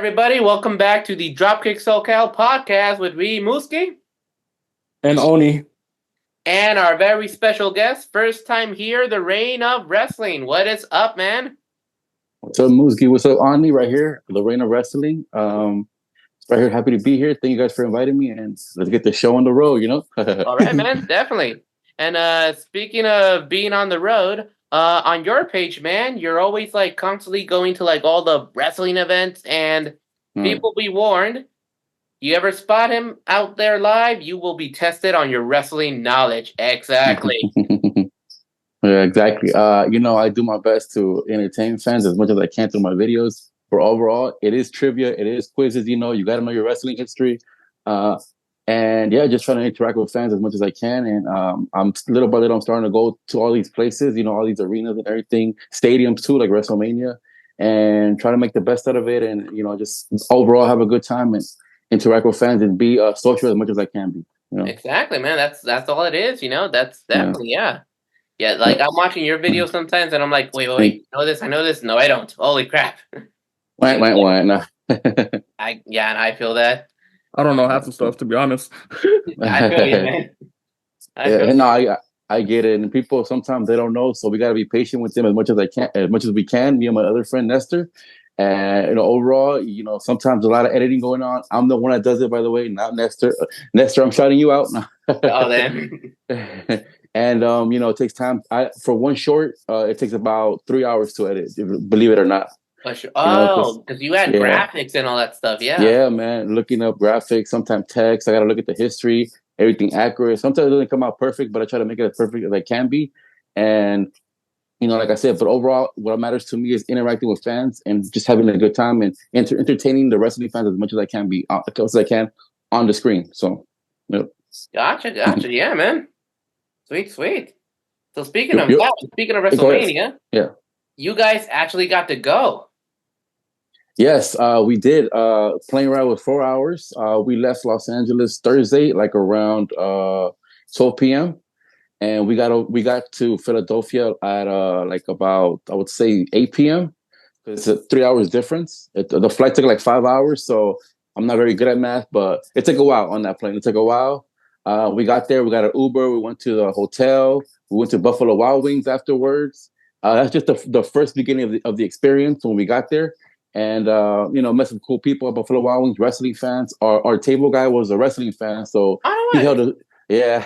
everybody. Welcome back to the Dropkick SoCal podcast with me, Mooski. And Oni. And our very special guest, first time here, the Reign of Wrestling. What is up, man? What's up, Mooski? What's up, Ani? Right here, the Reign of Wrestling. Right here, happy to be here. Thank you guys for inviting me, and let's get the show on the road. All right, man, definitely. And speaking of being on the road, on your page, man, you're always like constantly going to like all the wrestling events, and people be warned. You ever spot him out there live, you will be tested on your wrestling knowledge. Exactly. Yeah, exactly. I do my best to entertain fans as much as I can through my videos. For overall, it is trivia, it is quizzes. You got to know your wrestling history, and yeah, just trying to interact with fans as much as I can. And I'm little by little, I'm starting to go to all these places, all these arenas and everything, stadiums too, like WrestleMania, and try to make the best out of it. And just overall have a good time and interact with fans and be social as much as I can be. Exactly, man. That's all it is. That's definitely yeah. Like I'm watching your videos sometimes, and I'm like, wait, I know this. No, I don't. Holy crap! Why? No. I feel that. I don't know half the stuff, to be honest. I feel you, man. I get it. And people sometimes they don't know, so we got to be patient with them as much as we can. Me and my other friend Nestor, and overall, sometimes a lot of editing going on. I'm the one that does it, by the way, not Nestor. Nestor, I'm shouting you out. Oh, then. And it takes time. For one short, it takes about 3 hours to edit, believe it or not. Oh, because you add graphics and all that stuff, yeah. Yeah, man. Looking up graphics, sometimes text. I got to look at the history, everything accurate. Sometimes it doesn't come out perfect, but I try to make it as perfect as I can be. And, like I said, but overall, what matters to me is interacting with fans and just having a good time and entertaining the wrestling fans as much as I can be, as close as I can on the screen. So, Gotcha. Yeah, man. Sweet. So speaking of WrestleMania, yeah, you guys actually got to go. Yes, we did. Plane ride was 4 hours. We left Los Angeles Thursday, like around 12 p.m. And we got to Philadelphia at like about, I would say, 8 p.m. It's a 3 hours difference. The flight took like 5 hours, so I'm not very good at math, but it took a while on that plane. It took a while. We got there. We got an Uber. We went to the hotel. We went to Buffalo Wild Wings afterwards. That's just the first beginning of the experience when we got there. And, met some cool people at Buffalo Wild Wings, wrestling fans. Our table guy was a wrestling fan, so he held a, yeah.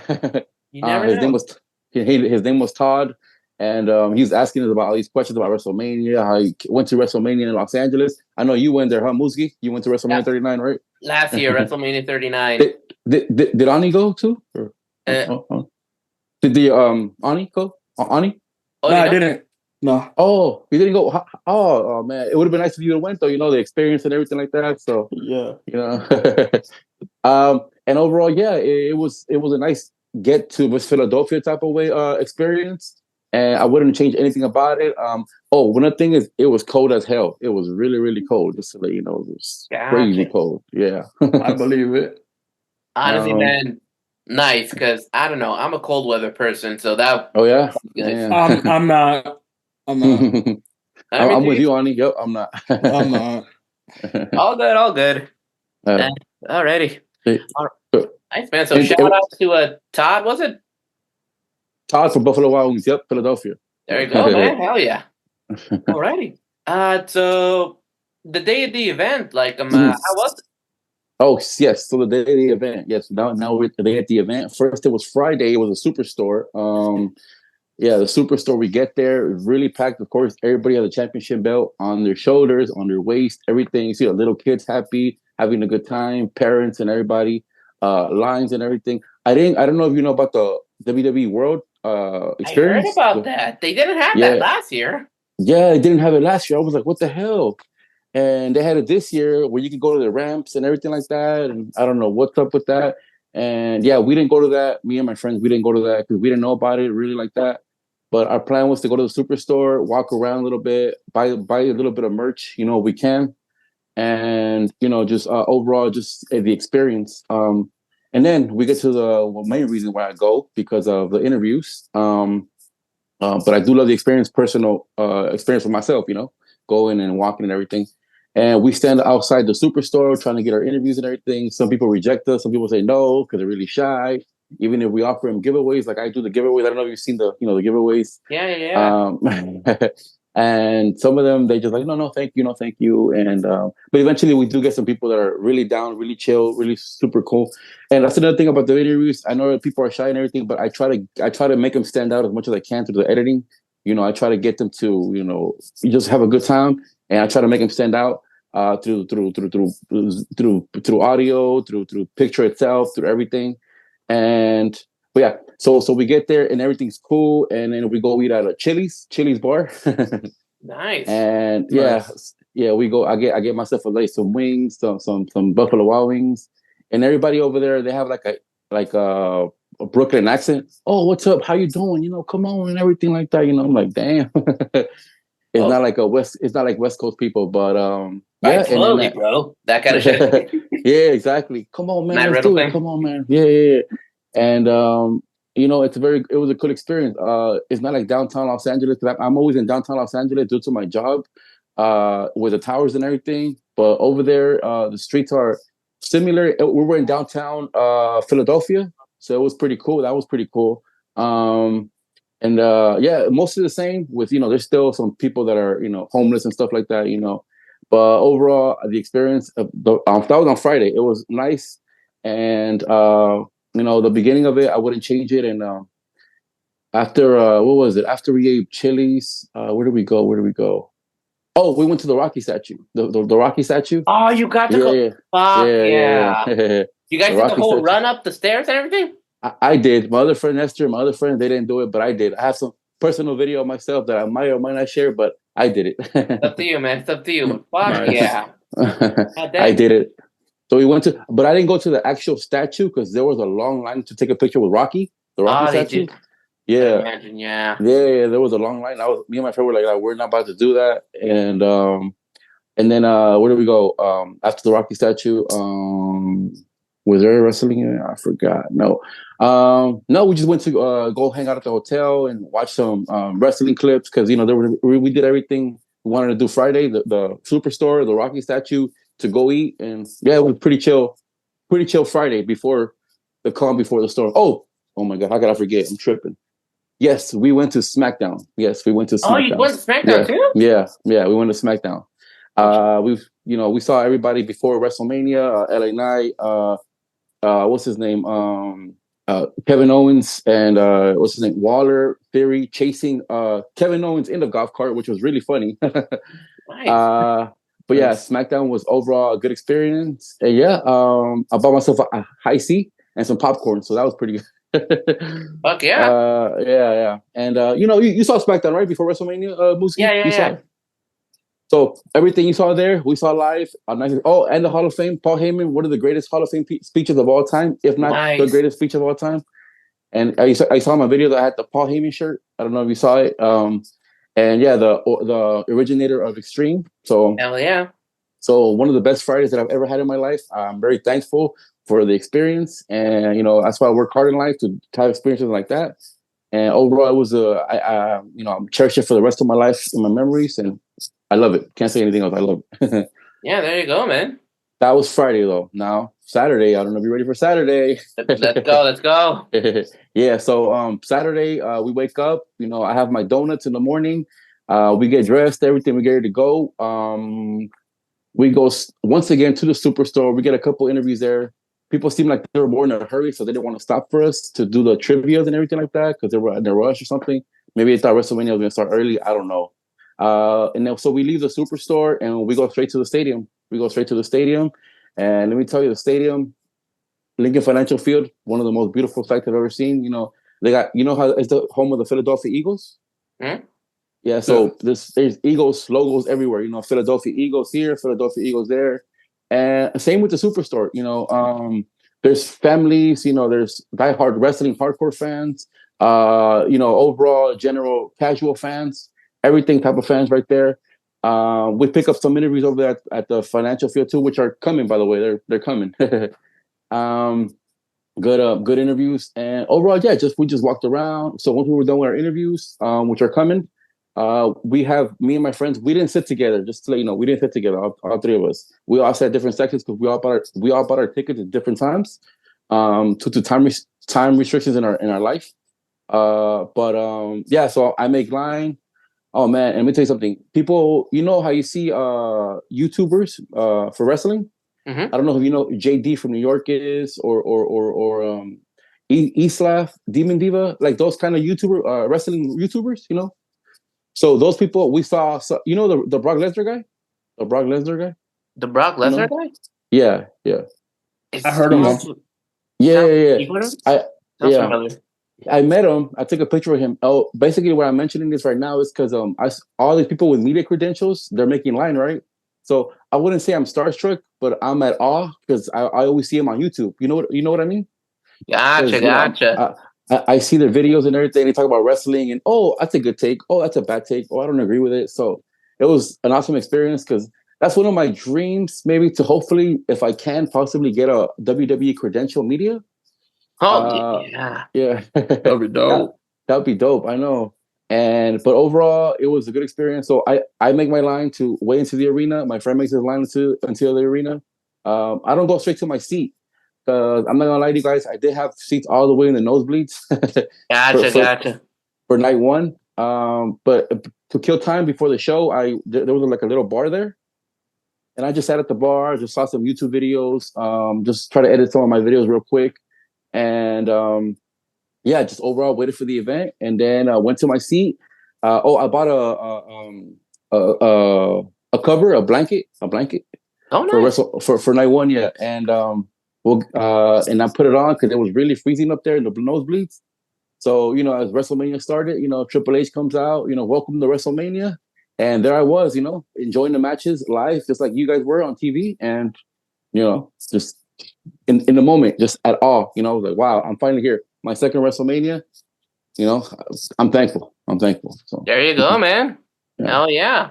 His name was Todd, and he was asking us about all these questions about WrestleMania, how he went to WrestleMania in Los Angeles. I know you went there, huh, Muski? You went to WrestleMania 39, right? Last year, WrestleMania 39. Did Ani go too? Did the Ani go? Ani? Oh, no, I didn't. No. Oh, you didn't go? Oh, man. It would have been nice if you went, though, the experience and everything like that. So, yeah. And overall, yeah, it was a nice get to West Philadelphia type of way experience. And I wouldn't change anything about it. One other thing is it was cold as hell. It was really, really cold, just to let you know. It was crazy cold. Yeah. I believe it. Honestly, man, nice, because I don't know. I'm a cold weather person, so that. Oh, yeah? I'm not. I'm with you, Ani. Yep, I'm not. I'm not. All good. Alrighty. Nice, man. So shout out to Todd, was it? Todd from Buffalo Wild Wings. Yep, Philadelphia. There you go, man. Hell yeah. Alrighty. So the day of the event, like, how was it? Oh, yes. So the day of the event. Yes. Now we're the day at the event. First, it was Friday. It was a superstore. Yeah, the superstore, we get there, really packed. Of course, everybody had a championship belt on their shoulders, on their waist, everything. You see the little kids happy, having a good time, parents and everybody, lines and everything. I don't know if you know about the WWE World experience. I heard about that. They didn't have that last year. Yeah, they didn't have it last year. I was like, what the hell? And they had it this year where you could go to the ramps and everything like that. And I don't know what's up with that. And yeah, we didn't go to that. Me and my friends, we didn't go to that because we didn't know about it really like that. But our plan was to go to the superstore, walk around a little bit, buy a little bit of merch, we can. And, just overall, just the experience. And then we get to the main reason why I go, because of the interviews. But I do love the experience, personal experience for myself, going and walking and everything. And we stand outside the Superstore trying to get our interviews and everything. Some people reject us. Some people say no because they're really shy. Even if we offer them giveaways, like I do the giveaways. I don't know if you've seen the giveaways. Yeah. And some of them they just like no thank you, no thank you. And but eventually we do get some people that are really down, really chill, really super cool. And that's another thing about the interviews. I know that people are shy and everything, but I try to make them stand out as much as I can through the editing. I try to get them to just have a good time, and I try to make them stand out through audio, through picture itself, through everything. And but yeah, so we get there and everything's cool, and then we go eat at a Chili's bar. Nice. And Nice. we go. I get myself some wings, some Buffalo Wild Wings, and everybody over there they have like a Brooklyn accent. Oh, what's up? How you doing? Come on and everything like that. I'm like, damn. It's not like it's not like West Coast people, but yeah, and then bro, that kind of shit. Yeah, exactly. Come on, man, Matt let's Riddle do it. thing. Come on, man. Yeah. And it was a cool experience. It's not like downtown Los Angeles. I'm always in downtown Los Angeles due to my job, with the towers and everything. But over there, the streets are similar. We were in downtown Philadelphia, so it was pretty cool. That was pretty cool. And yeah, mostly the same with, there's still some people that are, homeless and stuff like that. But overall, the experience that was on Friday. It was nice. And, the beginning of it, I wouldn't change it. And after, what was it? After we ate Chili's, where did we go? Oh, we went to the Rocky statue, the Rocky statue. Oh, you got to go. Yeah. Fuck yeah. Yeah. You guys did the whole statue. Run up the stairs and everything? I did. My other friend Esther, they didn't do it, but I did. I have some personal video of myself that I might or might not share, but I did it. It's up to you, man. It's up to you. Fuck yeah. I did it. So we went to, but I didn't go to the actual statue because there was a long line to take a picture with Rocky, the Rocky statue. Yeah. I imagine, yeah. Yeah, there was a long line. Me and my friend were like, we're not about to do that. And then where did we go? After the Rocky statue, was there wrestling? I forgot. No, we just went to go hang out at the hotel and watch some wrestling clips because we did everything we wanted to do Friday. The Superstore, the Rocky statue, to go eat, and yeah, it was pretty chill Friday before the calm before the storm. Oh my God, how could I forget? I'm tripping. Yes, we went to SmackDown. Oh, you went to SmackDown too? Yeah, we went to SmackDown. We saw everybody before WrestleMania, LA Knight, what's his name? Kevin Owens and what's his name? Waller, Theory, chasing Kevin Owens in the golf cart, which was really funny. Nice. But yeah, SmackDown was overall a good experience. And yeah, I bought myself a high C and some popcorn, so that was pretty good. Fuck yeah. Yeah. And you saw SmackDown right before WrestleMania, Mooski? Yeah. So everything you saw there, we saw live. And the Hall of Fame, Paul Heyman, one of the greatest Hall of Fame speeches of all time, if not the greatest speech of all time. And I saw my video that I had the Paul Heyman shirt. I don't know if you saw it. And yeah, the originator of Extreme. So hell yeah. So one of the best Fridays that I've ever had in my life. I'm very thankful for the experience, and that's why I work hard in life to have experiences like that. And overall, it was I'm cherish it for the rest of my life in my memories, and I love it. Can't say anything else. I love it. Yeah, there you go, man. That was Friday though. Now Saturday, I don't know if you're ready for Saturday. Let's go. Yeah. So Saturday, we wake up. I have my donuts in the morning. We get dressed, everything. We get ready to go. We go once again to the Superstore. We get a couple interviews there. People seem like they were more in a hurry, so they didn't want to stop for us to do the trivias and everything like that because they were in a rush or something. Maybe they thought WrestleMania was going to start early. I don't know. And then so we leave the Superstore and we go straight to the stadium. And let me tell you, the stadium, Lincoln Financial Field, one of the most beautiful sights I've ever seen. They got, how it's the home of the Philadelphia Eagles? Mm-hmm. Yeah, so there's Eagles logos everywhere. Philadelphia Eagles here, Philadelphia Eagles there. And same with the Superstore. There's families, there's diehard wrestling hardcore fans, overall general casual fans, everything type of fans right there. We pick up some interviews over there at the Financial Field too, which are coming, by the way. They're coming. Good interviews. And overall, yeah, we just walked around. So once we were done with our interviews, which are coming, We have me and my friends. We didn't sit together. Just to let you know, we didn't sit together. All three of us. We all sat different sections because we all bought our tickets at different times. To time restrictions in our life. But yeah. So I make line. Oh man, and let me tell you something. People, you know how you see YouTubers for wrestling. Mm-hmm. I don't know if you know JD from New York is or Eslav Demon Diva, like those kind of wrestling YouTubers. You know, so those people we saw. So, you know the Brock Lesnar guy, the Brock Lesnar guy. The Brock You Lesnar know? guy? Yeah, yeah, It I heard of him. sounds, yeah, sounds, yeah, you heard him? yeah. Sounds Yeah. familiar. I met him. I took a picture of him. Oh, basically, why I'm mentioning this right now is because all these people with media credentials, they're making line, right? So I wouldn't say I'm starstruck, but I'm at awe because I always see him on YouTube. You know what I mean? Gotcha, Because gotcha. I see their videos and everything. They talk about wrestling, and oh, that's a good take. Oh, that's a bad take. Oh, I don't agree with it. So it was an awesome experience because that's one of my dreams, maybe to hopefully, if I can, possibly get a WWE credential media. Oh, Uh, yeah. yeah, That'd be dope. that'd be dope. I know. But overall, it was a good experience. So I make my line to way into the arena. My friend makes his line until the arena. I don't go straight to my seat because I'm not gonna lie to you guys. I did have seats all the way in the nosebleeds for, Gotcha, for gotcha. for night one. But to kill time before the show, there was like a little bar there, and I just sat at the bar, just saw some YouTube videos, just try to edit some of my videos real quick, and yeah, just overall waited for the event, and then went to my seat. I bought a cover, a blanket Oh, for nice. for night one, yeah, and and I put it on because it was really freezing up there in the nosebleeds. So as WrestleMania started, Triple H comes out, welcome to WrestleMania, and there I was, enjoying the matches live, just like you guys were on TV, and just in the moment, just at all, like wow, I'm finally here. My second WrestleMania, you know, I'm thankful. I'm thankful. So There you go, man. yeah, Hell yeah.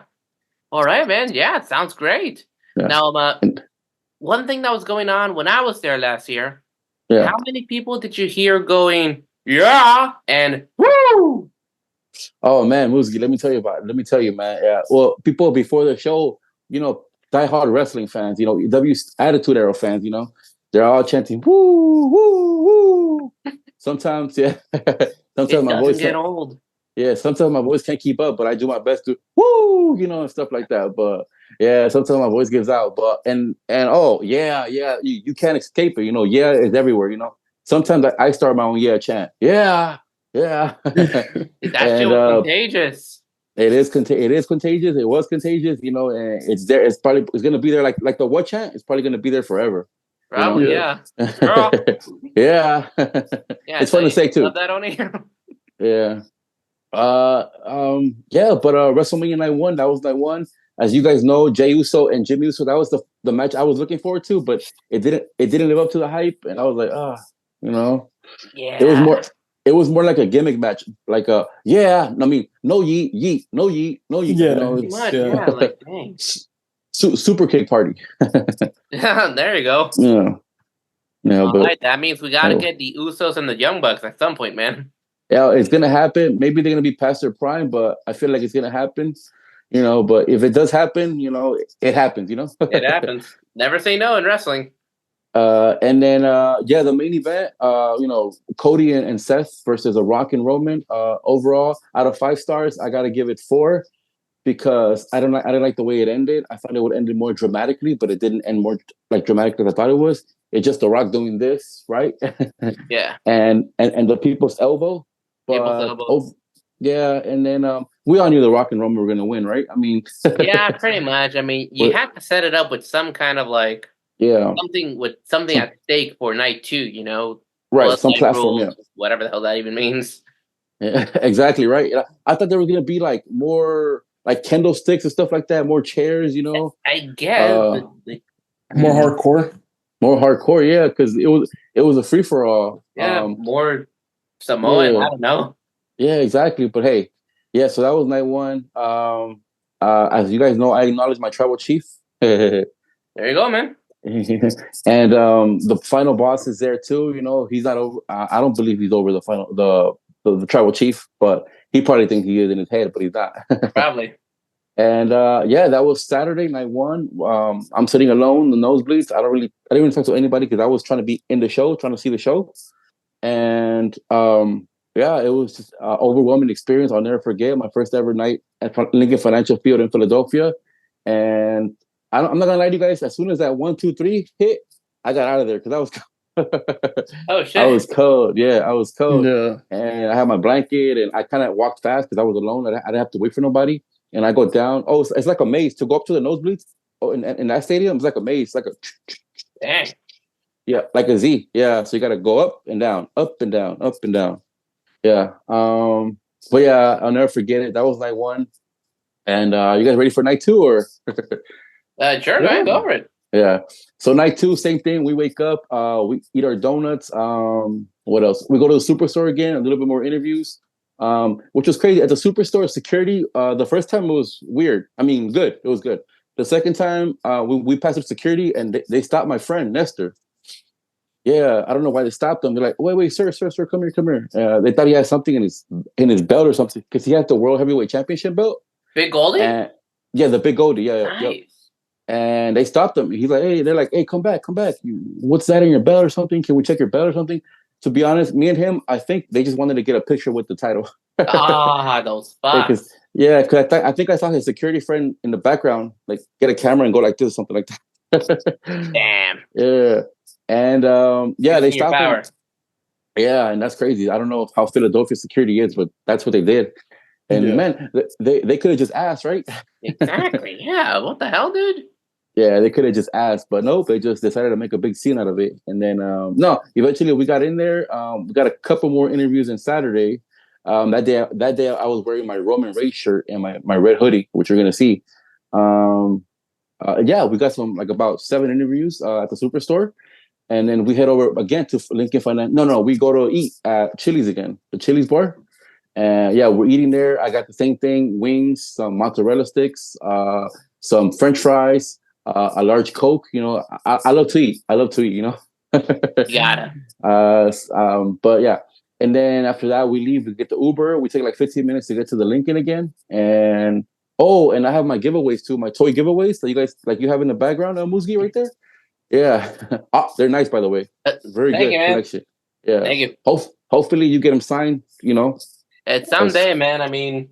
All right, man. Yeah, it sounds great. yeah, Now, and, one thing that was going on when I was there last year, yeah. how many people did you hear going, yeah, and woo? Oh man, Muski, let me tell you about it. Let me tell you, man. Yeah. Well, people before the show, diehard wrestling fans, W Attitude Era fans, they're all chanting woo, woo, woo. Sometimes, yeah. Sometimes It my doesn't voice get can't. old. Yeah, sometimes my voice can't keep up, but I do my best to woo, and stuff like that. But yeah, sometimes my voice gives out. But and oh yeah, yeah, you can't escape it. Yeah is everywhere. Sometimes I start my own yeah chant. Yeah, yeah, That shit and was contagious. it is contagious. It was contagious. And it's there. It's gonna be there like the what chant. It's probably gonna be there forever. Probably, Yeah. yeah. Girl. Yeah, Yeah, it's so fun to you say too. love that on here. Yeah. Yeah, but WrestleMania night one, that was night one. As you guys know, Jey Uso and Jimmy Uso, that was the match I was looking forward to, but it didn't live up to the hype, and I was like, you know, it was Yeah. more it was more like a gimmick match, like yeah, I mean, no yeet, yeet, no yeet, no yeet, Yeah. Pretty it's much, yeah. Like, dang. super kick party. There you go. Yeah, yeah, All but right, that means we got to get the Usos and the Young Bucks at some point, man. yeah, it's gonna happen. Maybe they're gonna be past their prime, but I feel like it's gonna happen. But if it does happen, it happens. It happens. Never say no in wrestling. And then yeah, the main event, Cody and Seth versus a Rock and Roman. Overall, out of 5 stars, I gotta give it 4 because I didn't like the way it ended. I thought it would end more dramatically, but it didn't end more like dramatic as I thought it was. It's just the Rock doing this, right? Yeah. And the people's elbow. People's But elbows. yeah, and then we all knew the Rock and Roman were gonna win, right? I mean, Yeah, pretty much. I mean, you but have to set it up with some kind of like yeah, something some at stake for night 2, right, some bloodline platform, rules, yeah. whatever the hell that even means. Yeah, exactly right. Yeah, I thought there was gonna be like more like candlesticks and stuff like that, more chairs, I guess. uh, More hardcore. more hardcore. Yeah, because it was a free for all. Yeah, more Samoan. Yeah, I don't know. yeah, exactly. But hey, yeah. So that was night one. As you guys know, I acknowledge my tribal chief, and There you go, man. the final boss is there too. He's not over. I don't believe he's over the the tribal chief, but he probably thinks he is in his head, but he's not. Probably. And that was Saturday night one. I'm sitting alone, the nosebleeds. I didn't even talk to anybody because I was trying to be in the show, trying to see the show. And it was just an overwhelming experience. I'll never forget my first ever night at Lincoln Financial Field in Philadelphia. And I'm not gonna lie to you guys. As soon as that 1, 2, 3 hit, I got out of there because I was. Oh shit! I was cold. Yeah, I was cold. Yeah. And I had my blanket, and I kind of walked fast because I was alone. I didn't have to wait for nobody. And I go down. Oh, it's like a maze to go up to the nosebleeds. Oh, in that stadium, it's like a maze, like a. Dang. Yeah, like a Z. Yeah, so you got to go up and down, up and down, up and down. Yeah. But yeah, I'll never forget it. That was night one. And you guys ready for night two or? Sure, man, go over it. Yeah. So night two, same thing. We wake up, we eat our donuts. What else? We go to the superstore again, a little bit more interviews. Which was crazy. At the superstore, security, the first time it was weird. I mean, good. It was good. The second time, we passed up security and they stopped my friend, Nestor. Yeah, I don't know why they stopped him. They're like, wait, sir, come here. They thought he had something in his belt or something because he had the World Heavyweight Championship belt. Big Goldie? Yeah, the big Goldie. Yeah, nice. Yep. And they stopped him. He's like, they're like, hey, come back. What's that in your belt or something? Can we check your belt or something? To be honest, me and him, I think they just wanted to get a picture with the title. Those fucks. Yeah, because I think I saw his security friend in the background, like get a camera and go like this, something like that. Damn. Yeah. And they stopped him. Yeah, and that's crazy. I don't know how Philadelphia security is, but that's what they did. And man, they could have just asked, right? Exactly. Yeah. What the hell, dude? Yeah, they could have just asked, but nope, they just decided to make a big scene out of it. And then eventually we got in there. We got a couple more interviews on Saturday. That day I was wearing my Roman Reigns shirt and my red hoodie, which you're gonna see. We got about 7 interviews at the Superstore. And then we head over again to Lincoln Finance. No, we go to eat at Chili's again, the Chili's bar. And we're eating there. I got the same thing: wings, some mozzarella sticks, some French fries, a large Coke. You know, I love to eat. You know. You gotta. But yeah, and then after that we leave. We get the Uber. We take like 15 minutes to get to the Lincoln again. And I have my giveaways too, my toy giveaways that you guys like. You have in the background, Musgi, right there. Yeah. They're nice, by the way. Very good collection. Yeah. Thank you. Hopefully you get them signed, you know. It's someday, man. I mean,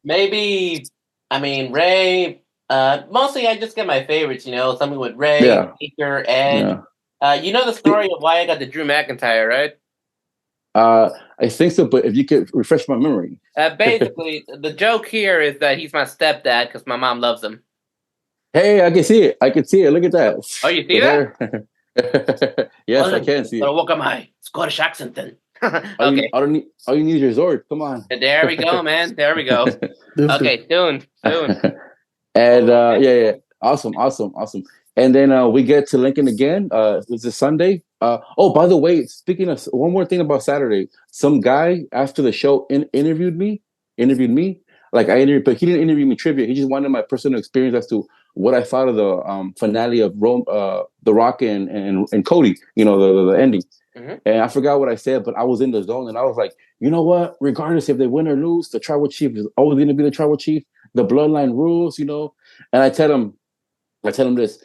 maybe, Ray, mostly I just get my favorites, you know, something with Ray, Baker, Edge. Yeah. You know the story of why I got the Drew McIntyre, right? I think so, but if you could refresh my memory. Basically, the joke here is that he's my stepdad because my mom loves him. Hey, I can see it. Look at that. Oh, you see that? Yes, I can see it. What am I? Scottish accent then. Okay. All you need is your Zord. Come on. There we go, man. There we go. Okay, soon. And awesome. And then we get to Lincoln again. It was a Sunday. By the way, speaking of one more thing about Saturday, some guy after the show interviewed me. Like but he didn't interview me trivia. He just wanted my personal experience as to what I thought of the finale of The Rock and Cody. You know, the ending. Mm-hmm. And I forgot what I said, but I was in the zone, and I was like, you know what? Regardless if they win or lose, the tribal chief is always going to be the tribal chief. The bloodline rules, you know. And I tell him this: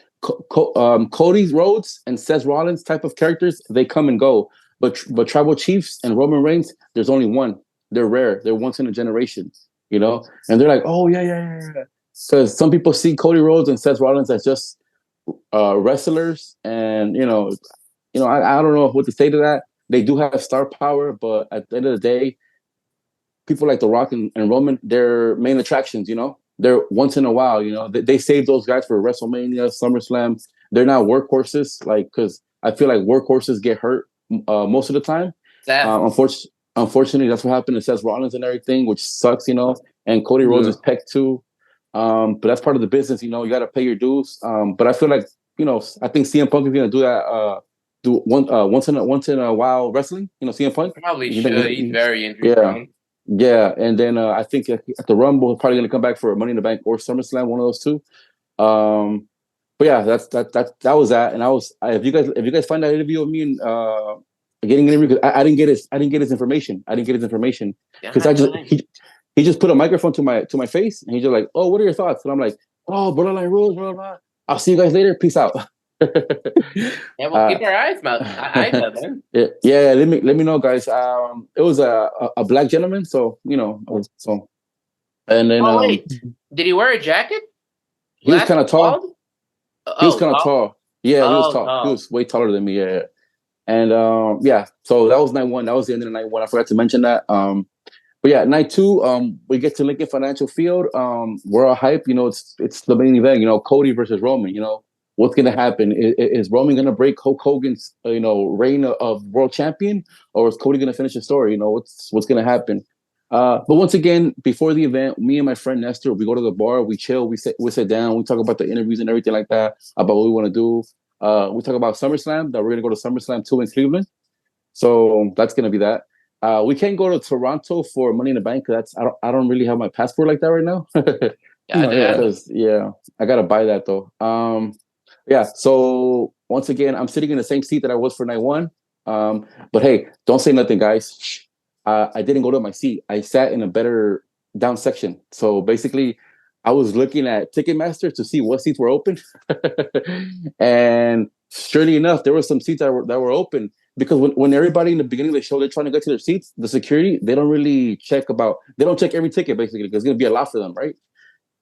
Cody Rhodes and Seth Rollins type of characters, they come and go, but tribal chiefs and Roman Reigns, there's only one. They're rare. They're once in a generation. You know, and they're like, oh yeah. Because some people see Cody Rhodes and Seth Rollins as just wrestlers, and I don't know what to say to that. They do have star power, but at the end of the day, people like The Rock and Roman, they're main attractions. You know, they're once in a while. You know, they save those guys for WrestleMania, SummerSlam. They're not workhorses, because I feel like workhorses get hurt most of the time. Unfortunately, that's what happened to Seth Rollins and everything, which sucks, you know. And Cody Rhodes is pegged too. But that's part of the business, you know. You got to pay your dues. But I feel like, I think CM Punk is going to do that. Once in a while wrestling. You know, CM Punk probably should. He's very injury-prone. Yeah. And then I think at the Rumble, he's probably going to come back for Money in the Bank or SummerSlam, one of those two. But yeah, that was that. And if you guys find that interview of me and getting an interview because I didn't get his information. I didn't get his information because he just put a microphone to my face and he's just like, oh, what are your thoughts? And I'm like, oh, borderline rules, blah, blah. I'll see you guys later. Peace out. Yeah, we'll keep our eyes out, man. Yeah, let me know, guys. It was a black gentleman, so so. And then, wait, did he wear a jacket? He was kind of tall. He was kind of tall. Yeah, he was tall. Tall. He was way taller than me. Yeah. And so that was night one. That was the end of night one. I forgot to mention that. But yeah, night two, we get to Lincoln Financial Field. We're all hype. It's the main event. Cody versus Roman. What's gonna happen? Is Roman gonna break Hulk Hogan's reign of world champion, or is Cody gonna finish the story? What's gonna happen? But once again, before the event, me and my friend Nestor, we go to the bar, we chill, we sit down, we talk about the interviews and everything like that, about what we want to do. We talk about SummerSlam, that we're gonna go to SummerSlam 2 in Cleveland. So that's gonna be that. We can't go to Toronto for Money in the Bank because I don't really have my passport like that right now. I gotta buy that though. So once again, I'm sitting in the same seat that I was for night one. But hey, don't say nothing, guys. I didn't go to my seat. I sat in a better down section. So basically, I was looking at Ticketmaster to see what seats were open. And surely enough, there were some seats that were open. Because when everybody in the beginning of the show, they're trying to get to their seats, the security, they don't really check every ticket, basically, because it's going to be a lot for them, right?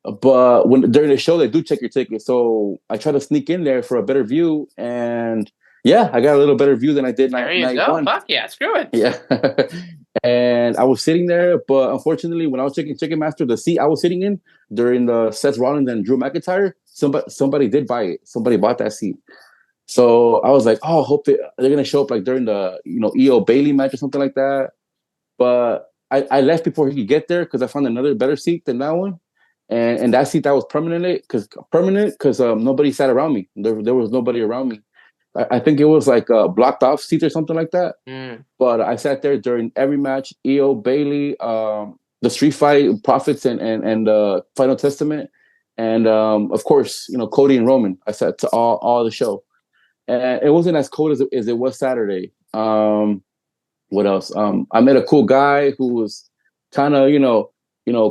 But during the show, they do check your ticket. So I try to sneak in there for a better view. And yeah, I got a little better view than I did night one. Fuck yeah, screw it. Yeah. And I was sitting there, but unfortunately, when I was checking Ticketmaster, the seat I was sitting in during the Seth Rollins and Drew McIntyre, somebody did buy it. Somebody bought that seat. So I was like, oh, I hope they're going to show up like during the, EO Bailey match or something like that. But I left before he could get there because I found another better seat than that one. And that seat that was permanent because nobody sat around me. There was nobody around me. I think it was like a blocked off seat or something like that. But I sat there during every match. EO Bailey, the Street Fight, Prophets, and Final Testament, and of course, Cody and Roman. I sat to all the show, and it wasn't as cold as it was Saturday. What else? I met a cool guy who was kind of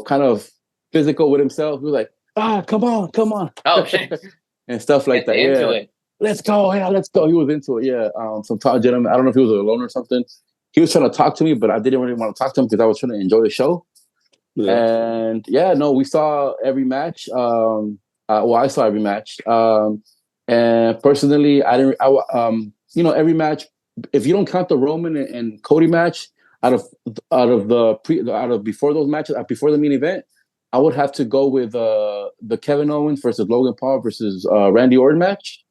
kind of physical with himself. He was like, come on, oh shit, and stuff like that. Into it. Let's go. He was into it. Yeah. Some tall gentleman. I don't know if he was alone or something. He was trying to talk to me, but I didn't really want to talk to him because I was trying to enjoy the show. Yeah. And we saw every match. I saw every match. And personally, every match, if you don't count the Roman and Cody match out of before those matches, before the main event, I would have to go with the Kevin Owens versus Logan Paul versus Randy Orton match.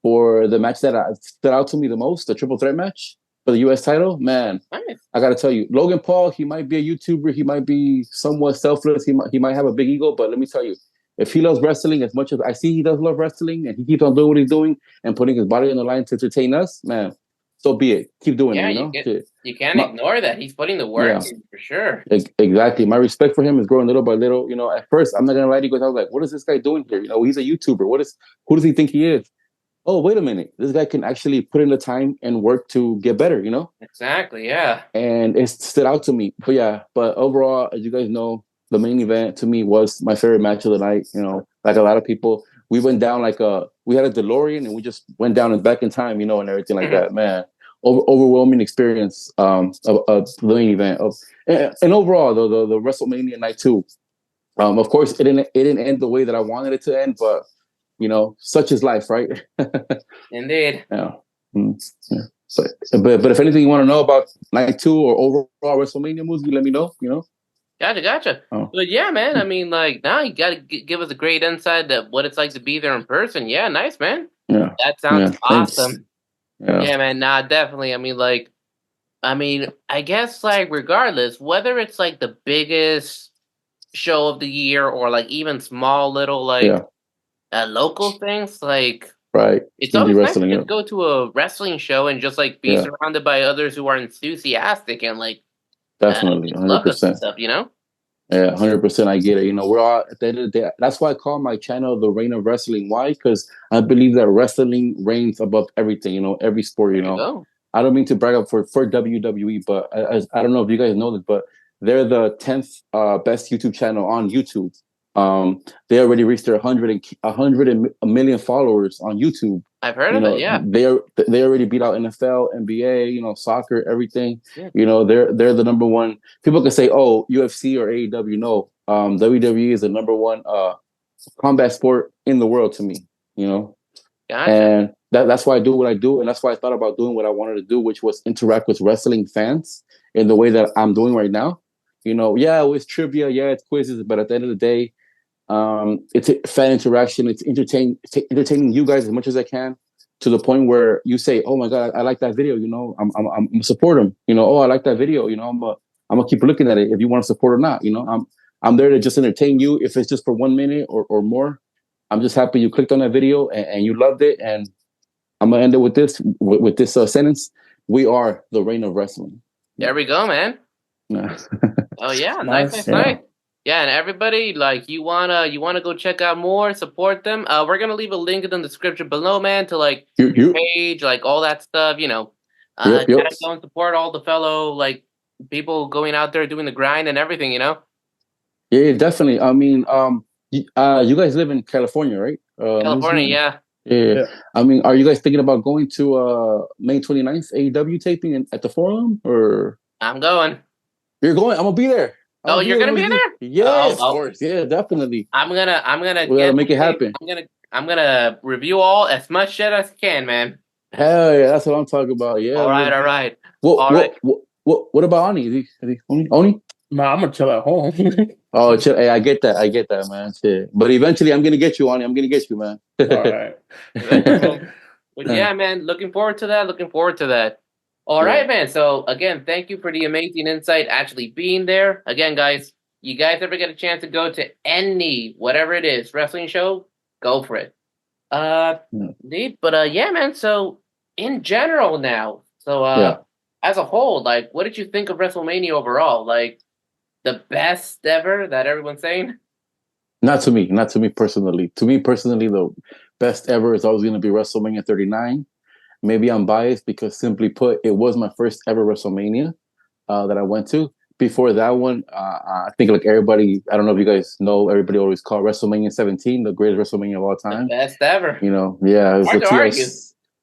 For the match that stood out to me the most, the triple threat match for the U.S. title, man, nice. I got to tell you, Logan Paul, he might be a YouTuber, he might be somewhat selfless, he might have a big ego, but let me tell you, if he loves wrestling as much as I see he does love wrestling, and he keeps on doing what he's doing and putting his body on the line to entertain us, man, so be it. Keep doing it. You can't ignore that. He's putting the work in for sure. Exactly. My respect for him is growing little by little. At first, I'm not gonna lie to you guys. I was like, what is this guy doing here? He's a YouTuber. Who does he think he is? Oh, wait a minute. This guy can actually put in the time and work to get better, Exactly, yeah. And it stood out to me. But overall, as you guys know, the main event to me was my favorite match of the night. Like a lot of people, we went down we had a DeLorean and we just went down and back in time, and everything like that, man. Overwhelming experience of the main event. And overall, the WrestleMania night too. Of course, it didn't end the way that I wanted it to end, but such is life, right? Indeed. Yeah. Yeah. But if anything you want to know about night 2 or overall WrestleMania moves, you let me know. Gotcha. Oh. But yeah, man. I mean, now you got to give us a great insight of what it's like to be there in person. Yeah, nice, man. Yeah. That sounds awesome. Yeah, man. Nah, definitely. I mean, I guess regardless, whether it's the biggest show of the year or even small little local things, right. It's always nice to go to a wrestling show and just be surrounded by others who are enthusiastic and definitely 100% stuff, Yeah, 100%. I get it. We're all at the end of the day. That's why I call my channel The Reign of Wrestling. Why? Because I believe that wrestling reigns above everything. Every sport. I don't mean to brag up for WWE, but I don't know if you guys know this, but they're the 10th best YouTube channel on YouTube. They already reached their 100 and a million followers on YouTube. I've heard of it. Yeah, they already beat out NFL, NBA, soccer, everything. Yeah. They're the number one. People can say, "Oh, UFC or AEW." No, WWE is the number one combat sport in the world to me. Gotcha. And that's why I do what I do, and that's why I thought about doing what I wanted to do, which was interact with wrestling fans in the way that I'm doing right now. Yeah, it's trivia, yeah, it's quizzes, but at the end of the day, it's a fan interaction. It's entertaining you guys as much as I can, to the point where you say, "Oh my god, I like that video." I'm support them. Oh, I like that video. I'm gonna keep looking at it if you want to support or not. I'm there to just entertain you. If it's just for 1 minute or more, I'm just happy you clicked on that video and you loved it. And I'm gonna end it with this sentence: "We are the reign of wrestling." There we go, man. Oh yeah, nice. Yeah, and everybody, like, you wanna go check out more, support them. We're gonna leave a link in the description below, man, to like page, like all that stuff. Kind of go and support all the fellow like people going out there doing the grind and everything. Yeah, definitely. I mean, you guys live in California, right? California, yeah. Yeah. I mean, are you guys thinking about going to May 29th AEW taping at the Forum, or? I'm going. You're going? I'm gonna be there. You're gonna be there? Yes, of course. Yeah, definitely. I'm gonna we gotta make it happen. I'm gonna review as much shit as I can, man. Hell yeah, that's what I'm talking about. Yeah. All right. What about Oni? Is he Oni? Nah, I'm gonna chill at home. Oh, chill. Hey, I get that, man. Shit. But eventually, I'm gonna get you, Oni. I'm gonna get you, man. All right. But yeah, man. Looking forward to that. All right, man. So again, thank you for the amazing insight actually being there. Again, guys, you guys ever get a chance to go to any, whatever it is, wrestling show, go for it. Neat. But yeah, man. So in general now, as a whole, like, what did you think of WrestleMania overall? Like, the best ever that everyone's saying? Not to me personally. To me personally, the best ever is always going to be WrestleMania 39. Maybe I'm biased because, simply put, it was my first ever WrestleMania that I went to. Before that one, I think, like everybody, I don't know if you guys know, everybody always called WrestleMania 17 the greatest WrestleMania of all time. The best ever. Yeah, it was hard to argue.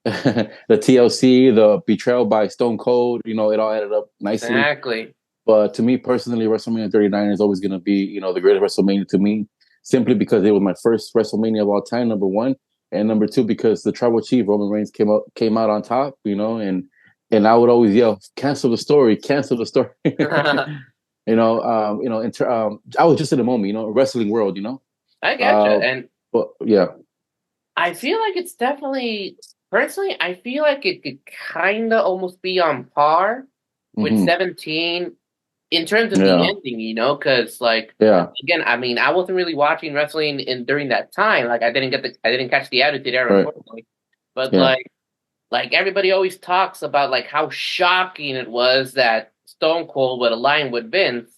The TLC, the betrayal by Stone Cold, it all added up nicely. Exactly. But to me personally, WrestleMania 39 is always going to be, the greatest WrestleMania to me, simply because it was my first WrestleMania of all time, number one. And number two, because the Tribal Chief, Roman Reigns, came out on top, and I would always yell, cancel the story. I was just in the moment, wrestling world, I gotcha. But yeah. I feel like it's definitely, personally, I feel like it could kind of almost be on par with 17 in terms of the ending, because again, I mean, I wasn't really watching wrestling during that time. Like, I didn't catch the Attitude Era, unfortunately. But like everybody always talks about like how shocking it was that Stone Cold would align with Vince.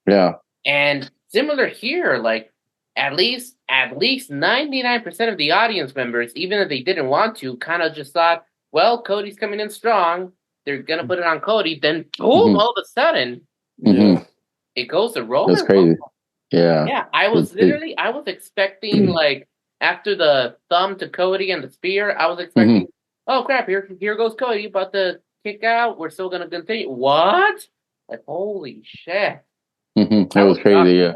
Yeah. And similar here, like at least 99% of the audience members, even if they didn't want to, kind of just thought, well, Cody's coming in strong. They're gonna put it on Cody. Then boom, all of a sudden, it goes to Roman. That's crazy. Yeah. Yeah. I was expecting like after the thumb to Cody and the spear, I was expecting, oh crap, here goes Cody about to kick out. We're still gonna continue. What? Like, holy shit. That was crazy, yeah.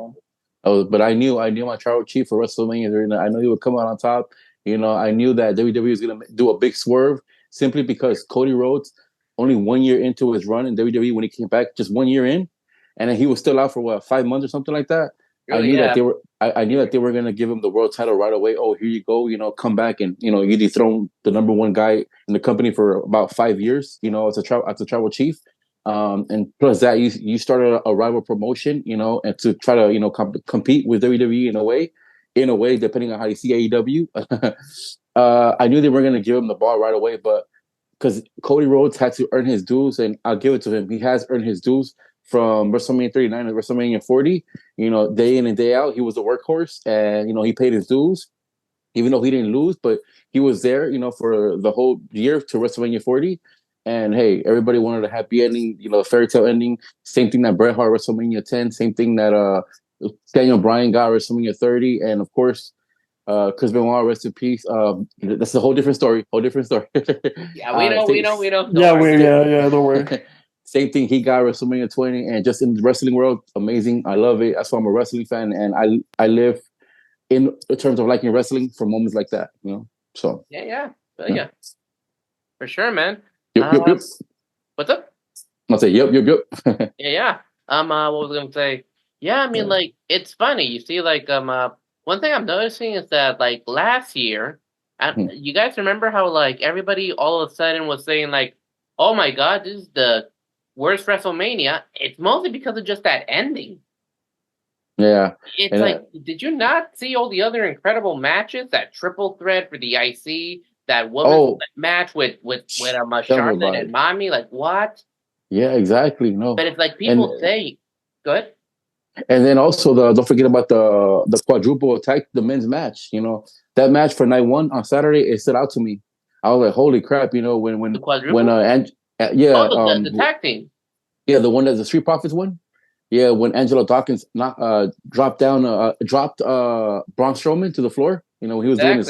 But I knew my Tribal Chief for WrestleMania. I knew he would come out on top. I knew that WWE was gonna do a big swerve, simply because Cody Rhodes, only 1 year into his run in WWE, when he came back, just 1 year in, and then he was still out for 5 months or something like that. Really, I knew that they were going to give him the world title right away. Oh, here you go, come back and you dethrone the number one guy in the company for about 5 years, as a Tribal Chief. And plus that, you started a rival promotion, and to try to compete with WWE in a way, depending on how you see AEW. I knew they were going to give him the ball right away, but because Cody Rhodes had to earn his dues, and I'll give it to him. He has earned his dues from WrestleMania 39 to WrestleMania 40. Day in and day out, he was a workhorse, and he paid his dues, even though he didn't lose, but he was there, for the whole year to WrestleMania 40. And hey, everybody wanted a happy ending, fairy tale ending. Same thing that Bret Hart WrestleMania 10. Same thing that Daniel Bryan got WrestleMania 30, and of course, Chris Benoit, rest in peace. That's a whole different story. Whole different story. Yeah, we know. Don't Yeah, worry. don't worry. Same thing. He got WrestleMania 20, and just in the wrestling world, amazing. I love it. That's why I'm a wrestling fan, and I live in terms of liking wrestling for moments like that. So Yeah. Yeah. For sure, man. Yep. What's up? I'll say yep. Yeah. What was I gonna say? Yeah, I mean, like, it's funny. You see, like, one thing I'm noticing is that, like, last year, you guys remember how, like, everybody all of a sudden was saying, like, oh my God, this is the worst WrestleMania. It's mostly because of just that ending. Yeah. It's And like, did you not see all the other incredible matches? That triple threat for the IC, that women's match with Charlotte and Mommy. Like, what? Yeah, exactly. No, but it's like people say, good. And then also don't forget about the quadruple attack, the men's match. That match for night one on Saturday, it stood out to me. I was like, holy crap! The quadruple. When the tag team. Yeah, the one that the Street Profits won. Yeah, when Angelo Dawkins dropped Braun Strowman to the floor. He was doing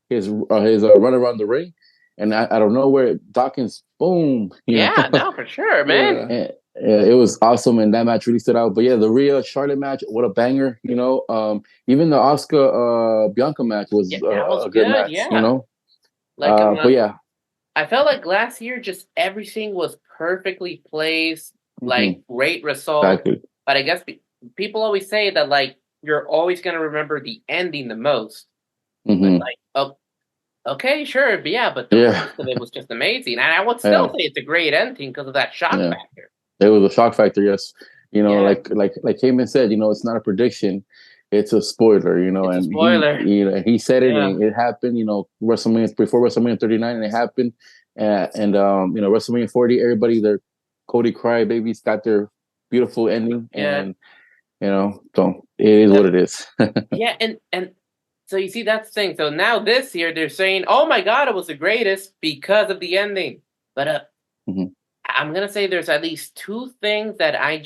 his run around the ring, and I don't know where Dawkins, boom. No, for sure, man. Yeah. It was awesome, and that match really stood out. But yeah, the Rhea Charlotte match, what a banger! Even the Oscar Bianca match was a good match. Yeah. But yeah, I felt like last year, just everything was perfectly placed, like great result. Exactly. But I guess people always say that, like, you're always gonna remember the ending the most. But like, okay, sure, but but the rest of it was just amazing, and I would still say it's a great ending because of that shock factor. It was a shock factor, yes. Like Heyman said, it's not a prediction, it's a spoiler. It's a spoiler. He said it, and it happened. WrestleMania before WrestleMania 39, and it happened. And WrestleMania 40, everybody, their Cody crybabies got their beautiful ending, and so it is what it is. Yeah, and so you see, that's the thing. So now this year they're saying, "Oh my God, it was the greatest because of the ending." But I'm gonna say there's at least two things that I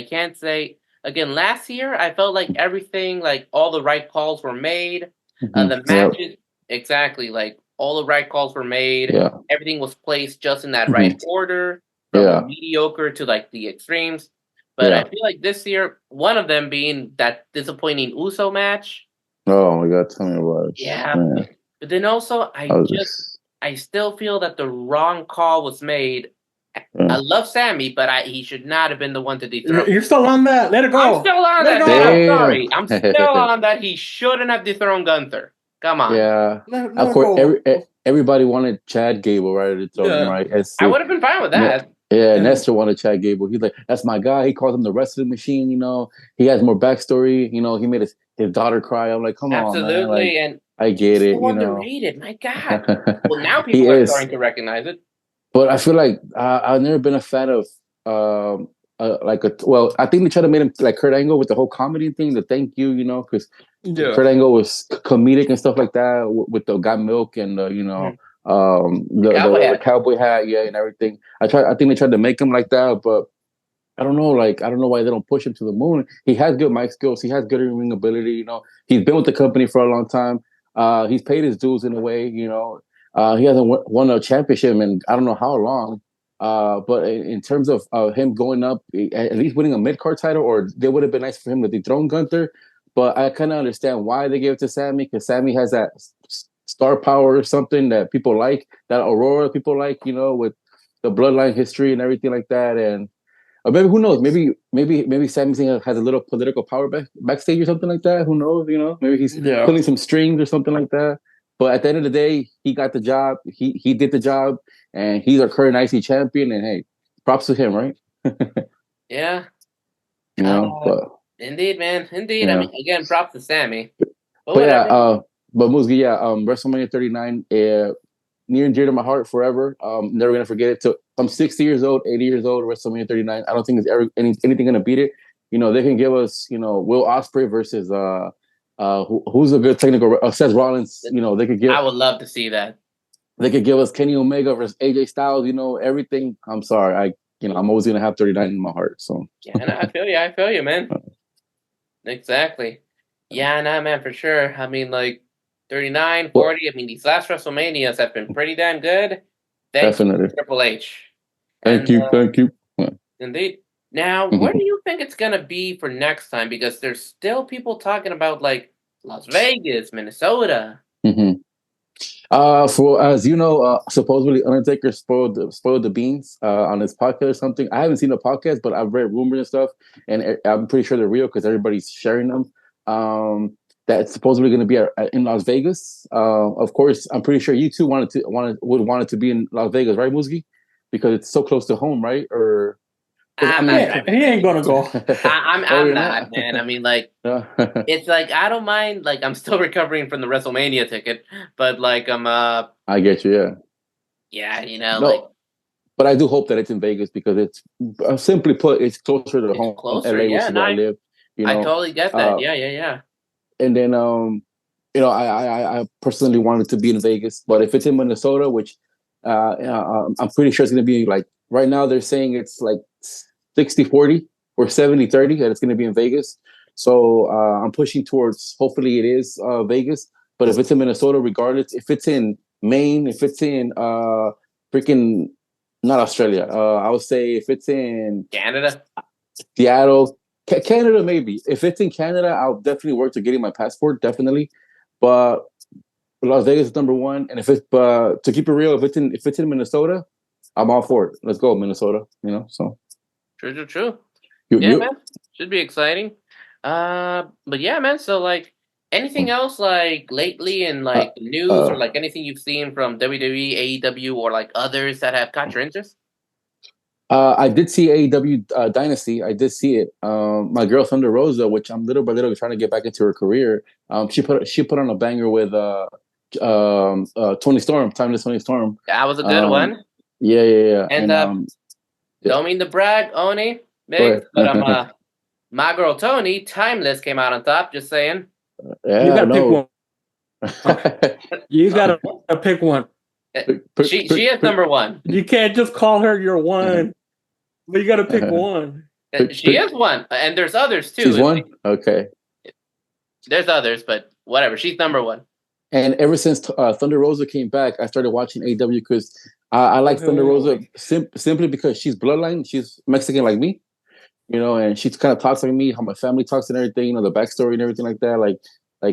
can't say. Again, last year I felt like everything, like all the right calls were made. The matches, exactly, like all the right calls were made. Yeah. Everything was placed just in that right order, from mediocre to like the extremes. But I feel like this year, one of them being that disappointing Uso match. Oh my God, tell me about it. Yeah, man. But then also I still feel that the wrong call was made. I love Sammy, but he should not have been the one to dethrone. You're still on that. Let it go. I'm still on that. I'm sorry. I'm still on that. He shouldn't have dethroned Gunther. Come on. Yeah. Of course, everybody wanted Chad Gable right to throw him, right? I would have been fine with that. Yeah, Nestor wanted Chad Gable. He's like, that's my guy. He calls him the wrestling machine. He has more backstory. He made his daughter cry. I'm like, come on, man. Absolutely, and I get it. Underrated. My God. Well, now people are starting to recognize it. But I feel like I've never been a fan of I think they tried to make him like Kurt Angle with the whole comedy thing, the thank you, because Kurt Angle was comedic and stuff like that with the got milk and the cowboy hat, and everything. I think they tried to make him like that, but I don't know. I don't know why they don't push him to the moon. He has good mic skills. He has good in-ring ability. He's been with the company for a long time. He's paid his dues in a way. He hasn't won a championship in I don't know how long. But in terms of him going up, at least winning a mid-card title, or they would have been nice for him to dethrone Gunther. But I kind of understand why they gave it to Sammy, because Sammy has that star power or something that people like, that aurora people like, with the bloodline history and everything like that. And or maybe who knows? Maybe Sami Zayn has a little political power backstage or something like that. Who knows? Maybe he's pulling some strings or something like that. But at the end of the day, he got the job. He did the job, and he's our current IC champion. And hey, props to him, right? Yeah. But indeed, man. Indeed. I mean, again, props to Sammy. But Musgi, WrestleMania 39, near and dear to my heart forever. Never gonna forget it. So I'm 60 years old, 80 years old. WrestleMania 39. I don't think there's ever anything gonna beat it. They can give us, Will Ospreay versus who's a good technical Seth Rollins. They could give. I would love to see that. they could give us Kenny Omega versus AJ Styles, everything. I'm sorry, I'm always gonna have 39 in my heart. So Yeah, no, I feel you, man. Exactly. Yeah, nah, man, for sure. I mean, like 39, well, 40. I mean, these last WrestleManias have been pretty damn good. Thank you, definitely. Triple H. Thank And you, thank you. Yeah. indeed. Now, where do you think it's gonna be for next time? Because there's still people talking about like Las Vegas, Minnesota. Mm-hmm. For as you know, supposedly Undertaker spoiled the beans on his podcast or something. I haven't seen the podcast, but I've read rumors and stuff, and I'm pretty sure they're real because everybody's sharing them. That's supposedly going to be in Las Vegas. Of course, I'm pretty sure you two would want it to be in Las Vegas, right, Musgi? Because it's so close to home, right? Or I'm He not. he ain't gonna go. I'm not, man. I mean, like, No? it's like I don't mind. Like, I'm still recovering from the WrestleMania ticket, but like, I get you. Yeah. yeah, like No, but I do hope that it's in Vegas because it's simply put, it's closer to it's home, closer. LA, which Yeah, is no, where I live. You I know, totally get that. uh, Yeah. and then I personally wanted to be in Vegas, but if it's in Minnesota, which I'm pretty sure it's going to be like right now, they're saying it's like 60-40 or 70-30 that it's going to be in Vegas. So I'm pushing towards hopefully it is Vegas. But if it's in Minnesota, regardless, if it's in Maine, if it's in freaking not Australia, I would say if it's in Canada. Seattle, Canada, maybe. If it's in Canada, I'll definitely work to getting my passport, definitely. But Las Vegas is number one, and if it's to keep it real, if it's in Minnesota, I'm all for it. Let's go, Minnesota. So True. Yeah, you man. Should be exciting. But yeah, man. So like, anything else like lately in uh, like the news or uh, like anything you've seen from WWE, AEW, or like others that have caught your interest? I did see AEW Dynasty. I did see it. My girl Thunder Rosa, which I'm little by little trying to get back into her career. She put on a banger with Tony Storm, Timeless Tony Storm. That was a good Um, one. yeah, And yeah. don't mean to brag, Oni, Go Migs, but ahead. my girl Tony, Timeless came out on top. Just saying. You Yeah, gotta pick no. one. You gotta pick one. She is number one. You can't just call her your one, but you gotta pick one. She is one, and there's others too. She's one? Okay. There's others, but whatever. She's number one. And ever since Thunder Rosa came back, I started watching AW because I like Thunder Rosa simply because she's bloodline. She's Mexican like me, and she's kind of talks like me, how my family talks and everything, the backstory and everything like that, like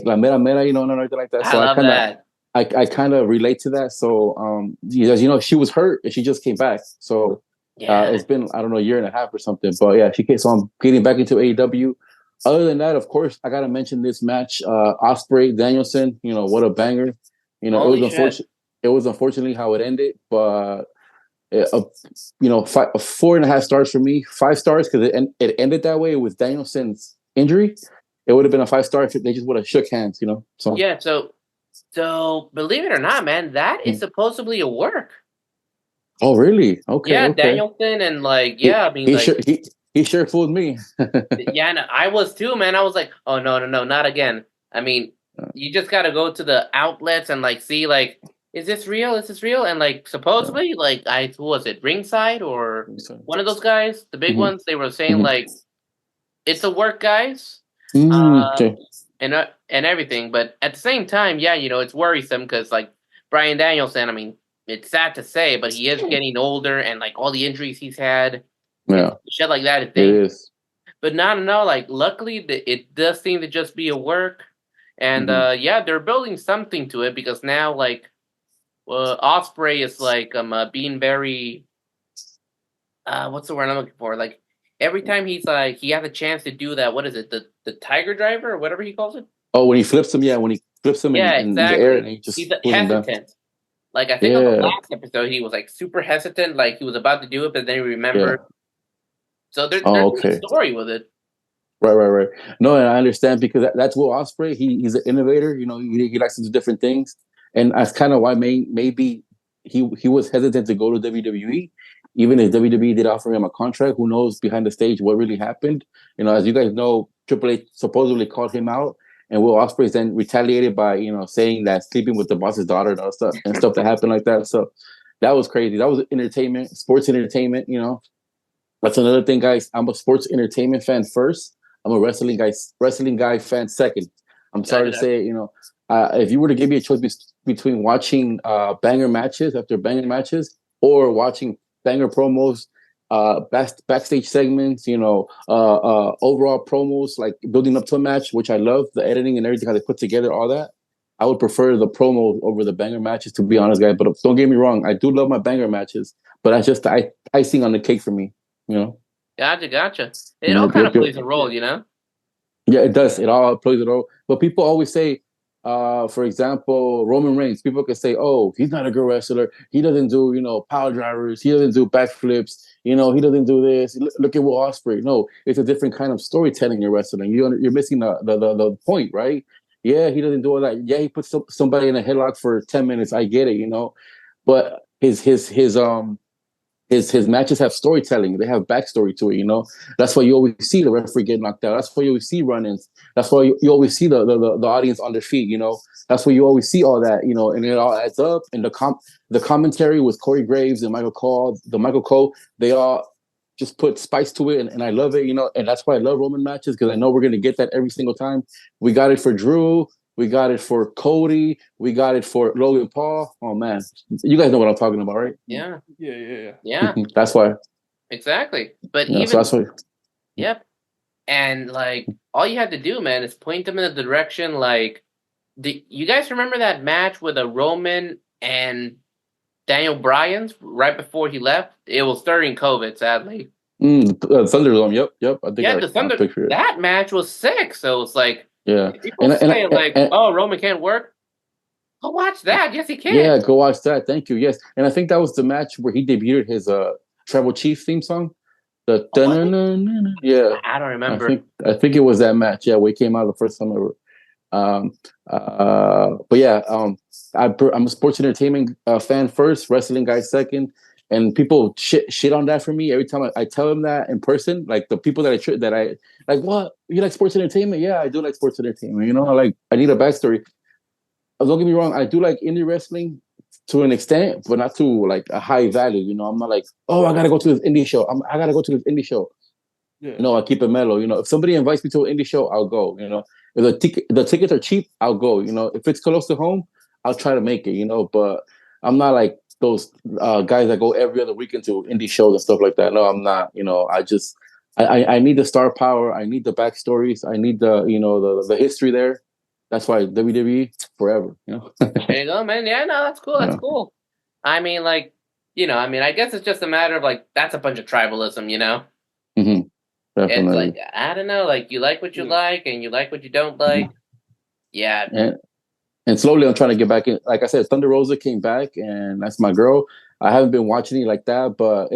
La Mera Mera, and everything like that. I So love that. I kind of relate to that. So as you know, she was hurt and she just came back. So it's been I don't know a year and a half or something. But yeah, she came. So I'm getting back into AEW. Other than that, of course, I gotta mention this match, Osprey Danielson. What a banger! It was unfortunate. It was unfortunately how it ended, but 4.5 stars for me. 5 stars because it ended that way with Danielson's injury. It would have been a 5 star if they just would have shook hands. So yeah. So believe it or not, man, that is supposedly a work. Oh really? Okay. Yeah, Okay. Danielson and like I mean he sure fooled me. yeah, no, I was too, man. I was like, oh no, not again. I mean, you just got to go to the outlets and like see like, is this real? Is this real? And like supposedly, like who was it, Ringside or one of those guys, the big ones? They were saying like, it's a work, guys, Okay. and everything. But at the same time, yeah, it's worrisome because like Brian Danielson. I mean, it's sad to say, but he is getting older, and like all the injuries he's had. Yeah, Shit like that. it is. But no. Like, luckily, it does seem to just be a work, and yeah, they're building something to it because now, like, Osprey is like being very what's the word I'm looking for? Like, every time he's like he has a chance to do that. What is it? The Tiger Driver or whatever he calls it. Oh, when he flips him, when he flips him in the air, and he just he's pulls him down. hesitant. Like I think on the last episode, he was like super hesitant, like he was about to do it, but then he remembered. Yeah. So there's okay. a story with it. Right. No, and I understand because that's Will Ospreay. He's an innovator. He likes to do different things, and that's kind of why maybe he was hesitant to go to WWE, even if WWE did offer him a contract. Who knows behind the stage what really happened? As you guys know, Triple H supposedly called him out, and Will Ospreay's then retaliated by saying that sleeping with the boss's daughter and all stuff that happened like that. So that was crazy. That was entertainment, sports entertainment. That's another thing, guys. I'm a sports entertainment fan first. I'm a wrestling guy fan second. I'm sorry to say it. If you were to give me a choice between watching banger matches after banger matches or watching banger promos, backstage segments, overall promos like building up to a match, which I love, the editing and everything how they put together all that. I would prefer the promo over the banger matches, to be honest, guys. But don't get me wrong, I do love my banger matches, but that's just the icing on the cake for me. Gotcha. It all kind of plays a role, Yeah, it does. It all plays a role. But people always say, for example, Roman Reigns. People can say, "Oh, he's not a good wrestler. He doesn't do, power drivers. He doesn't do backflips. He doesn't do this. Look at Will Ospreay." No, it's a different kind of storytelling in wrestling. You're missing the point, right? Yeah, he doesn't do all that. Yeah, he puts somebody in a headlock for 10 minutes. I get it, but his matches have storytelling. They have backstory to it. That's why you always see the referee get knocked out. That's why you always see run-ins. That's why you always see the audience on their feet. That's why you always see all that. And it all adds up. And the commentary with Corey Graves and Michael Cole, they all just put spice to it, and I love it. And that's why I love Roman matches, because I know we're gonna get that every single time. We got it for Drew. We got it for Cody. We got it for Logan Paul. Oh man, you guys know what I'm talking about, right? Yeah. That's why. Exactly. But so that's why. Yep. And all you had to do, man, is point them in the direction. Do you guys remember that match with a Roman and Daniel Bryan's right before he left? It was during COVID, sadly. Thunderdome. Yep. I think the Thunder. That match was sick. So it's people Roman can't work. Go watch that. Yes, he can. Yeah, go watch that. Thank you. Yes, and I think that was the match where he debuted his Tribal Chief theme song. Yeah, I don't remember. I think it was that match. Yeah, where he came out the first time ever. But yeah, I'm a sports entertainment fan first, wrestling guy second, and people shit on that for me every time I tell them that in person. Like the people that I like, what, you like sports entertainment? Yeah, I do like sports entertainment. I need a backstory. Don't get me wrong, I do like indie wrestling to an extent, but not to like a high value. I'm not like, oh, I gotta go to this indie show. I gotta go to this indie show. Yeah. No, I keep it mellow. If somebody invites me to an indie show, I'll go. If the tickets are cheap, I'll go. If it's close to home, I'll try to make it. But I'm not like those guys that go every other weekend to indie shows and stuff like that. No, I'm not. I need the star power. I need the backstories. I need the history there. That's why WWE forever. There you go, man. Yeah, no, that's cool. That's cool. I mean, I guess it's just a matter of that's a bunch of tribalism, Mm-hmm. Definitely. It's I don't know, you like what you like and you like what you don't like. Mm-hmm. Yeah. And slowly I'm trying to get back in. Like I said, Thunder Rosa came back, and that's my girl. I haven't been watching it like that, but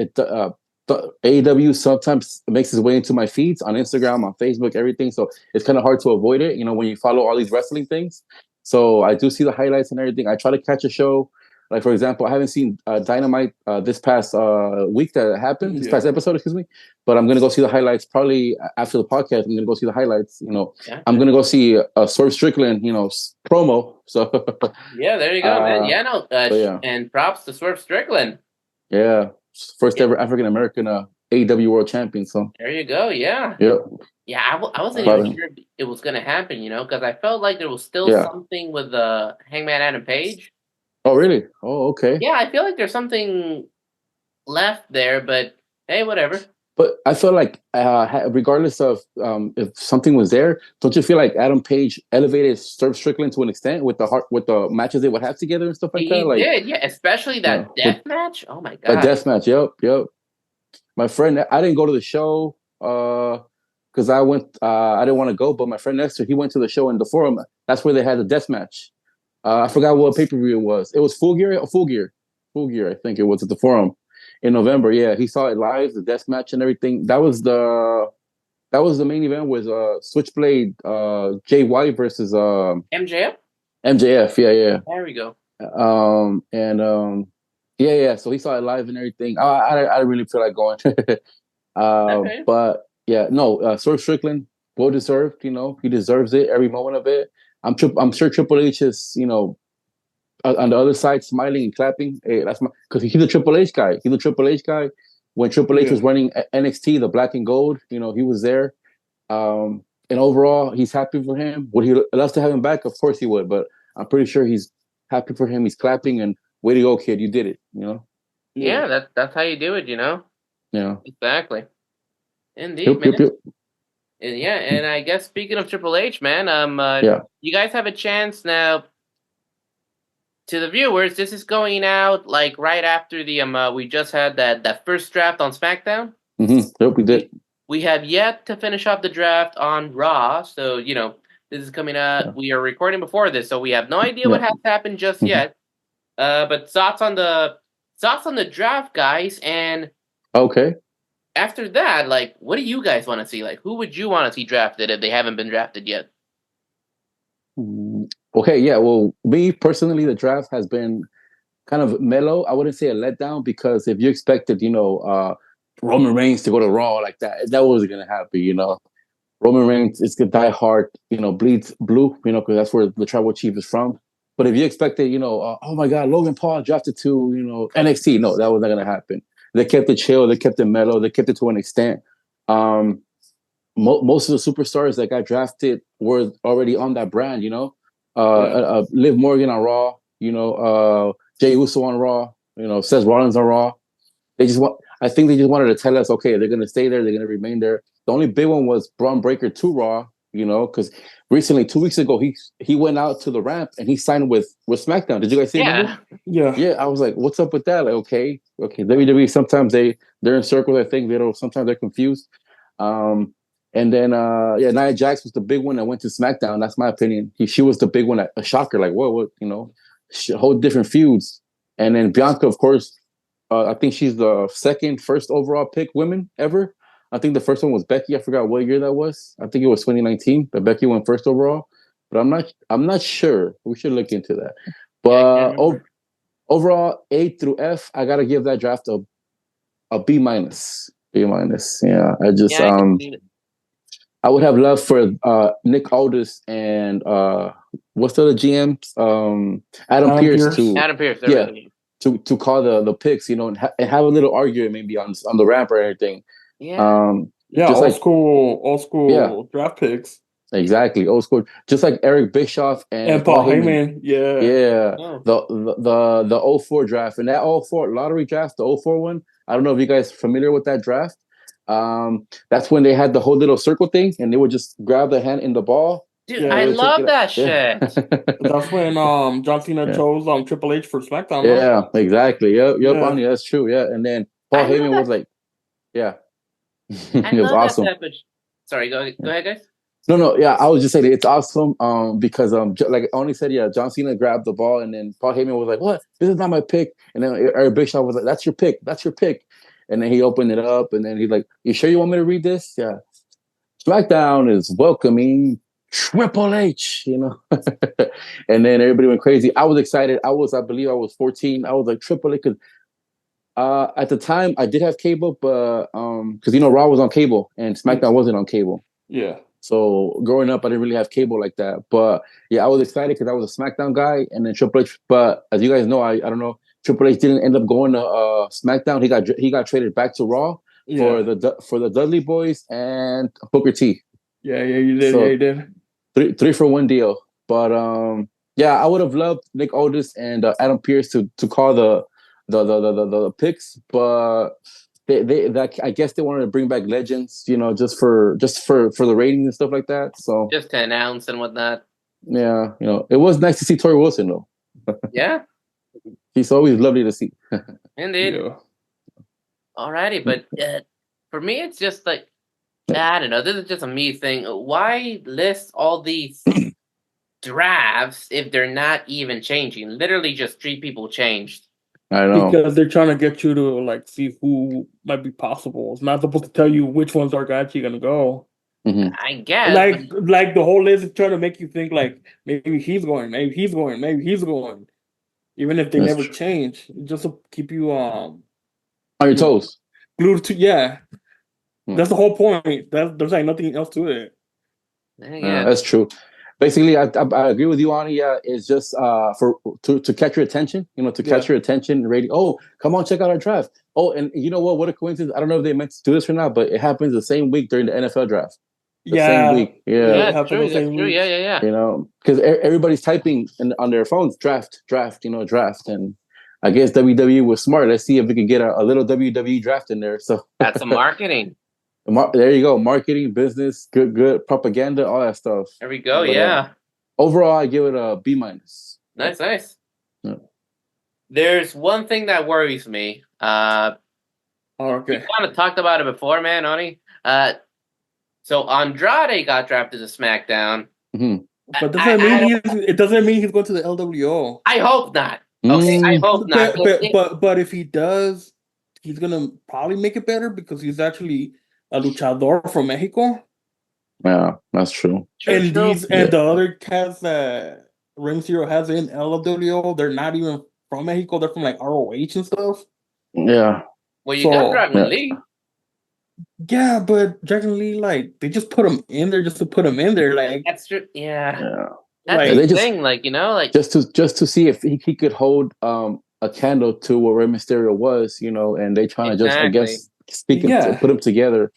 AEW sometimes makes its way into my feeds on Instagram, on Facebook, everything. So it's kind of hard to avoid it, when you follow all these wrestling things. So I do see the highlights and everything. I try to catch a show. Like, for example, I haven't seen Dynamite this past week that happened, this past episode, excuse me. But I'm going to go see the highlights probably after the podcast. I'm going to go see the highlights. I'm going to go see Swerve Strickland, promo. So yeah, there you go, man. Yeah, no. And props to Swerve Strickland. Yeah. First ever African American AEW World Champion. So there you go. Yeah. Yep. Yeah, I wasn't even sure it was going to happen, because I felt like there was still something with Hangman Adam Page. Oh, really? Oh, okay. Yeah, I feel like there's something left there, but hey, whatever. But I feel like, regardless of if something was there, don't you feel like Adam Page elevated Swerve Strickland to an extent with the matches they would have together and stuff like that? He did, yeah. Especially that death match. Oh my god, a death match. Yep. My friend, I didn't go to the show because I went. I didn't want to go, but my friend Nestor, he went to the show in the Forum. That's where they had the death match. I forgot what pay-per-view it was. It was Full Gear. I think it was at the Forum in November. Yeah, he saw it live, the death match and everything. That was the main event with Switchblade Jay White versus MJF. Yeah. There we go. Yeah. So he saw it live and everything. I really feel like going. Okay. But yeah, no, Swerve Strickland. well deserved. He deserves it, every moment of it. I'm sure Triple H is on the other side smiling and clapping. Hey, that's because he's a Triple H guy. He's a Triple H guy. When Triple H was running NXT, the Black and Gold, he was there. And overall, he's happy for him. Would he love to have him back? Of course he would. But I'm pretty sure he's happy for him. He's clapping and way to go, kid. You did it. Yeah, that's how you do it. Yeah. Exactly. Indeed, man. Yep. And yeah, and I guess speaking of Triple H, man, you guys have a chance now. To the viewers, this is going out like right after the we just had that first draft on SmackDown. Mm-hmm. Yep, we did. We have yet to finish up the draft on Raw, so this is coming out. Yeah. We are recording before this, so we have no idea what has happened just yet. But thoughts on the draft, guys, and okay. After that, like, what do you guys want to see? Like, who would you want to see drafted if they haven't been drafted yet? Okay, yeah. Well, me personally, the draft has been kind of mellow. I wouldn't say a letdown because if you expected, Roman Reigns to go to Raw like that wasn't going to happen. Roman Reigns is going to die hard, bleeds blue, because that's where the tribal chief is from. But if you expected, oh my God, Logan Paul drafted to, NXT, no, that was not going to happen. They kept it chill. They kept it mellow. They kept it to an extent. Most of the superstars that got drafted were already on that brand, Liv Morgan on Raw, Jey Uso on Raw, Seth Rollins on Raw. I think they just wanted to tell us, okay, they're going to stay there. They're going to remain there. The only big one was Braun Breaker to Raw, because recently, 2 weeks ago, he went out to the ramp and he signed with SmackDown. Did you guys see it? Yeah. I was like, what's up with that? Like, okay. WWE, sometimes they're in circles. I think sometimes they're confused. And then, Nia Jax was the big one that went to SmackDown. That's my opinion. She was the big one, a shocker. Like, what, whole different feuds. And then Bianca, of course, I think she's the first overall pick women ever. I think the first one was Becky. I forgot what year that was. I think it was 2019. But Becky went first overall. But I'm not sure. We should look into that. But overall, A through F, I gotta give that draft a B minus. B minus. Yeah, I would have loved for Nick Aldis and what's the other GM? Adam Pearce to Adam Pearce. To call the picks, and have a little argument maybe on the ramp or anything. Yeah. Old school draft picks. Exactly, old school. Just like Eric Bischoff and Paul Heyman. Yeah. Oh. The 04 draft and that 04 lottery draft, the 04 one. I don't know if you guys are familiar with that draft. That's when they had the whole little circle thing and they would just grab the hand in the ball. Dude, I love that shit. That's when John Cena chose Triple H for SmackDown. Yeah, right? Exactly. Yep, Bonnie, that's true. Yeah, and then Paul Heyman was like, yeah, it was awesome. Sorry, go ahead, guys. No, yeah, I was just saying it's awesome. Because like I only said, John Cena grabbed the ball and then Paul Heyman was like, "What? This is not my pick." And then Eric Bischoff was like, "That's your pick. That's your pick." And then he opened it up and then he's like, "You sure you want me to read this?" Yeah. SmackDown is welcoming Triple H, and then everybody went crazy. I was excited. I believe I was 14. I was like Triple H because at the time I did have cable, but because Raw was on cable and SmackDown wasn't on cable. Yeah. So growing up, I didn't really have cable like that. But yeah, I was excited because I was a SmackDown guy, and then Triple H. But as you guys know, I don't know. Triple H didn't end up going to SmackDown. He got traded back to Raw for the Dudley Boys and Booker T. Yeah, you did. So, you did. 3 for 1 deal. But I would have loved Nick Aldis and Adam Pearce to call the picks, but they I guess they wanted to bring back legends, just for the ratings and stuff like that. So just to announce and whatnot. Yeah, it was nice to see Tori Wilson though. Yeah, he's always lovely to see. Indeed. Yeah. Alrighty, but for me, it's just like. I don't know. This is just a me thing. Why list all these drafts if they're not even changing? Literally, just 3 people changed. I know, because they're trying to get you to see who might be possible. It's not supposed to tell you which ones are actually going to go. Mm-hmm. I guess, like the whole list is trying to make you think maybe he's going, maybe he's going, maybe he's going, even if they never change, just to keep you on your toes, glued to. Yeah. That's the whole point. There's nothing else to it. Yeah. That's true. Basically, I agree with you, Ani. Yeah, it's just to catch your attention. To catch your attention. Radio. Oh, come on, check out our draft. Oh, and you know what? What a coincidence! I don't know if they meant to do this or not, but it happens the same week during the NFL draft. The same week. Yeah. Yeah, that's true. That's true. Yeah. Because everybody's typing on their phones, draft, draft, draft, and I guess WWE was smart. Let's see if we can get a little WWE draft in there. So that's some marketing. There you go, marketing, business, good propaganda, all that stuff. There we go. Yeah. Overall, I give it a B-. Nice. Yeah. There's one thing that worries me. Okay. We kind of talked about it before, man, Oni. So Andrade got drafted to SmackDown. Mm-hmm. But it doesn't mean he's going to the LWO. I hope not. Okay, I hope not. But if he does, he's gonna probably make it better because he's actually a luchador from Mexico. Yeah, that's true. And the other cats that Ring Zero has in LWO, they're not even from Mexico. They're from like ROH and stuff. Yeah. Well, you got Dragon Lee. Yeah, but Dragon Lee, like, they just put him in there just to put him in there. Like, that's true. Yeah. That's the thing, like just to see if he could hold a candle to what Rey Mysterio was, and they trying to just, I guess, to put them together.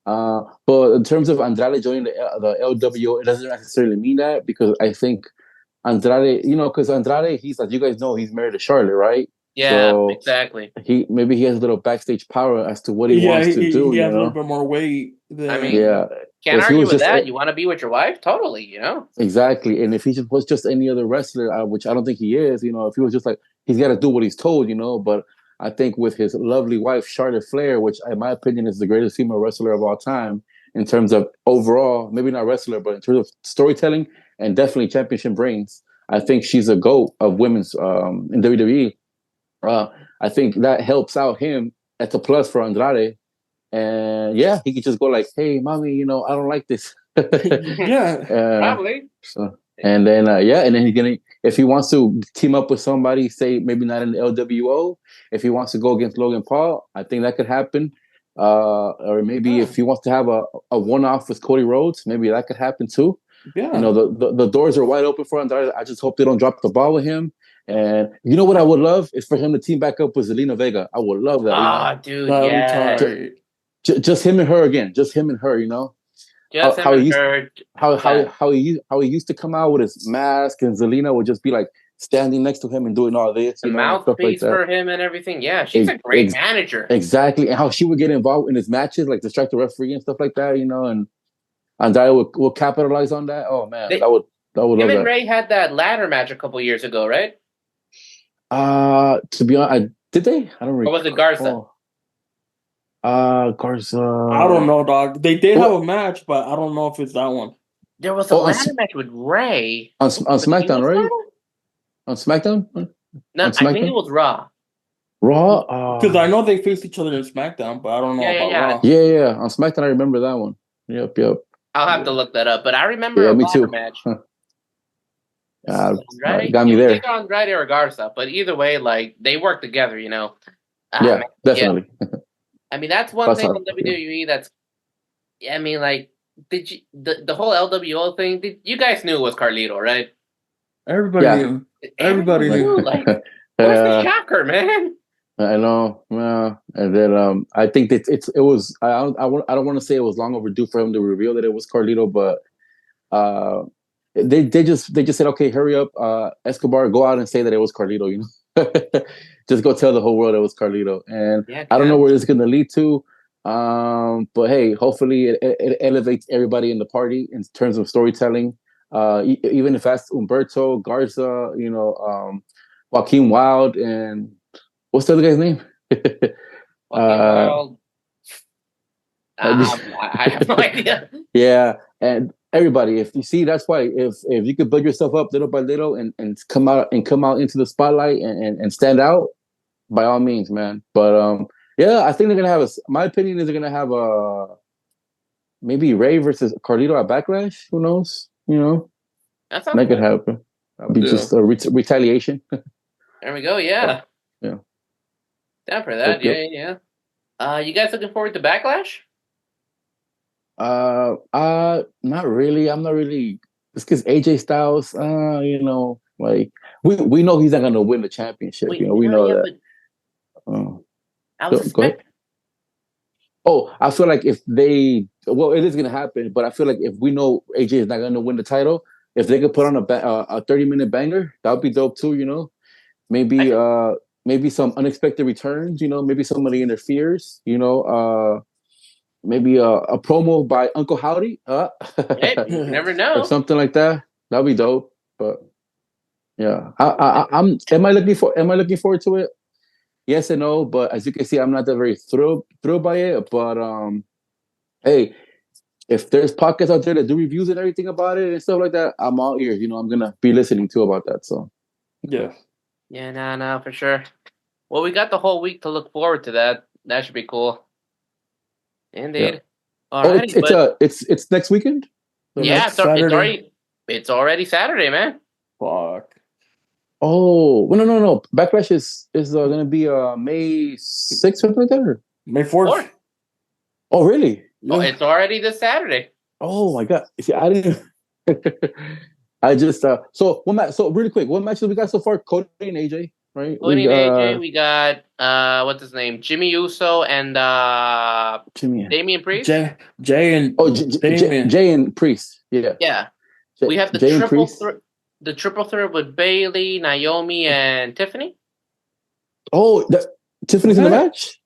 But in terms of Andrade joining the LWO, it doesn't necessarily mean that, because I think Andrade, because Andrade, he's, as you guys know, he's married to Charlotte, right? Yeah, so exactly. He has a little backstage power as to what he wants to do. He has a little bit more weight. I mean, can't argue with that. You want to be with your wife? Totally, Exactly. And if he was just any other wrestler, which I don't think he is, if he was just like, he's got to do what he's told, but I think with his lovely wife, Charlotte Flair, which in my opinion is the greatest female wrestler of all time in terms of overall, maybe not wrestler, but in terms of storytelling and definitely championship reigns, I think she's a GOAT of women's in WWE. I think that helps out him. That's a plus for Andrade. And yeah, he could just go like, "Hey, mommy, I don't like this." Probably. So, and then and then he's gonna, if he wants to team up with somebody, say maybe not in the LWO, if he wants to go against Logan Paul, I think that could happen. Or maybe if he wants to have a one-off with Cody Rhodes, maybe that could happen too. Yeah, the doors are wide open for Andrade. I just hope they don't drop the ball with him. And you know what I would love is for him to team back up with Zelina Vega. I would love that. Dude, yeah. Just him and her again. Just him and her. Just how him he and her. How he used to come out with his mask, and Zelina would just be like standing next to him and doing all this. The mouthpiece for him and everything. Yeah, she's a great manager. Exactly, and how she would get involved in his matches, like distract the referee and stuff like that. And Andrade will capitalize on that. Oh man, that would love that. Him and Ray had that ladder match a couple years ago, right? To be honest, did they? I don't remember. Or was it Garza? Garza. I don't know, dog. They did have a match, but I don't know if it's that one. There was a ladder match with Ray on SmackDown, right? On SmackDown? No, I think it was Raw. Raw? Because I know they faced each other in SmackDown, but I don't know about Raw. Yeah. On SmackDown, I remember that one. Yep. I'll have to look that up, but I remember a ladder match. Andrade, got me there. Take on Andrade or Garza, but either way, like, they work together, Yeah, definitely. Yeah. I mean, that's one thing on WWE that's. I mean, like, did you the whole LWO thing? You guys knew it was Carlito, right? Everybody knew. Everybody knew. Like, what's the shocker, man? I know. And then I think that it was. I don't want to say it was long overdue for him to reveal that it was Carlito, but they just said, okay, hurry up, Escobar, go out and say that it was Carlito. Just go tell the whole world it was Carlito. And I don't know where it's going to lead to. But hey, hopefully it elevates everybody in the party in terms of storytelling. Even if that's Humberto, Garza, Joaquin Wilde, and what's the other guy's name? Wild. I have no idea. Yeah, and everybody, if you see, that's why if you could build yourself up little by little and come out into the spotlight and stand out, by all means, man. But yeah, I think they're gonna have my opinion is they're gonna have maybe Ray versus Carlito at Backlash. Who knows? That could happen. That'll be just a retaliation. There we go. Yeah. Yeah. Down for that. Yeah. You guys looking forward to Backlash? not really. I'm not really. It's because AJ Styles, like we know he's not gonna win the championship. Wait, We no, know yeah, that. but I was Go ahead. expecting. Oh, I feel like if it is gonna happen, but I feel like if we know AJ is not gonna win the title, if they could put on a 30-minute banger, that would be dope too. Maybe maybe some unexpected returns. Maybe somebody interferes. Maybe a promo by Uncle Howdy, Hey, you never or know. something like that. That'd be dope. But yeah, I'm. Am I looking forward to it? Yes and no. But as you can see, I'm not that very thrilled by it. But hey, if there's podcasts out there that do reviews and everything about it and stuff like that, I'm all ears. I'm gonna be listening to about that. So Yeah. Yeah, no, for sure. Well, we got the whole week to look forward to that. That should be cool. Indeed. yeah. Alrighty, but It's next weekend. yeah, Next Saturday. it's already Saturday, man. Fuck. Oh, well, no. Backlash is gonna be May 6th, something like that. May 4th. Fourth. Oh, really? Oh, Yeah. it's already this Saturday. Oh my god! See, I didn't. I just So one match. So really quick, what matches we got so far? Cody and AJ, right? Cody and AJ, we got what's his name? Jimmy Uso and Jimmy. Damian Priest. Jay and Damian. Jay and Priest. Yeah. Yeah. We have the Jay and triple Priest. the triple threat with Bailey, Naomi, and Tiffany. Oh, Tiffany's in the match.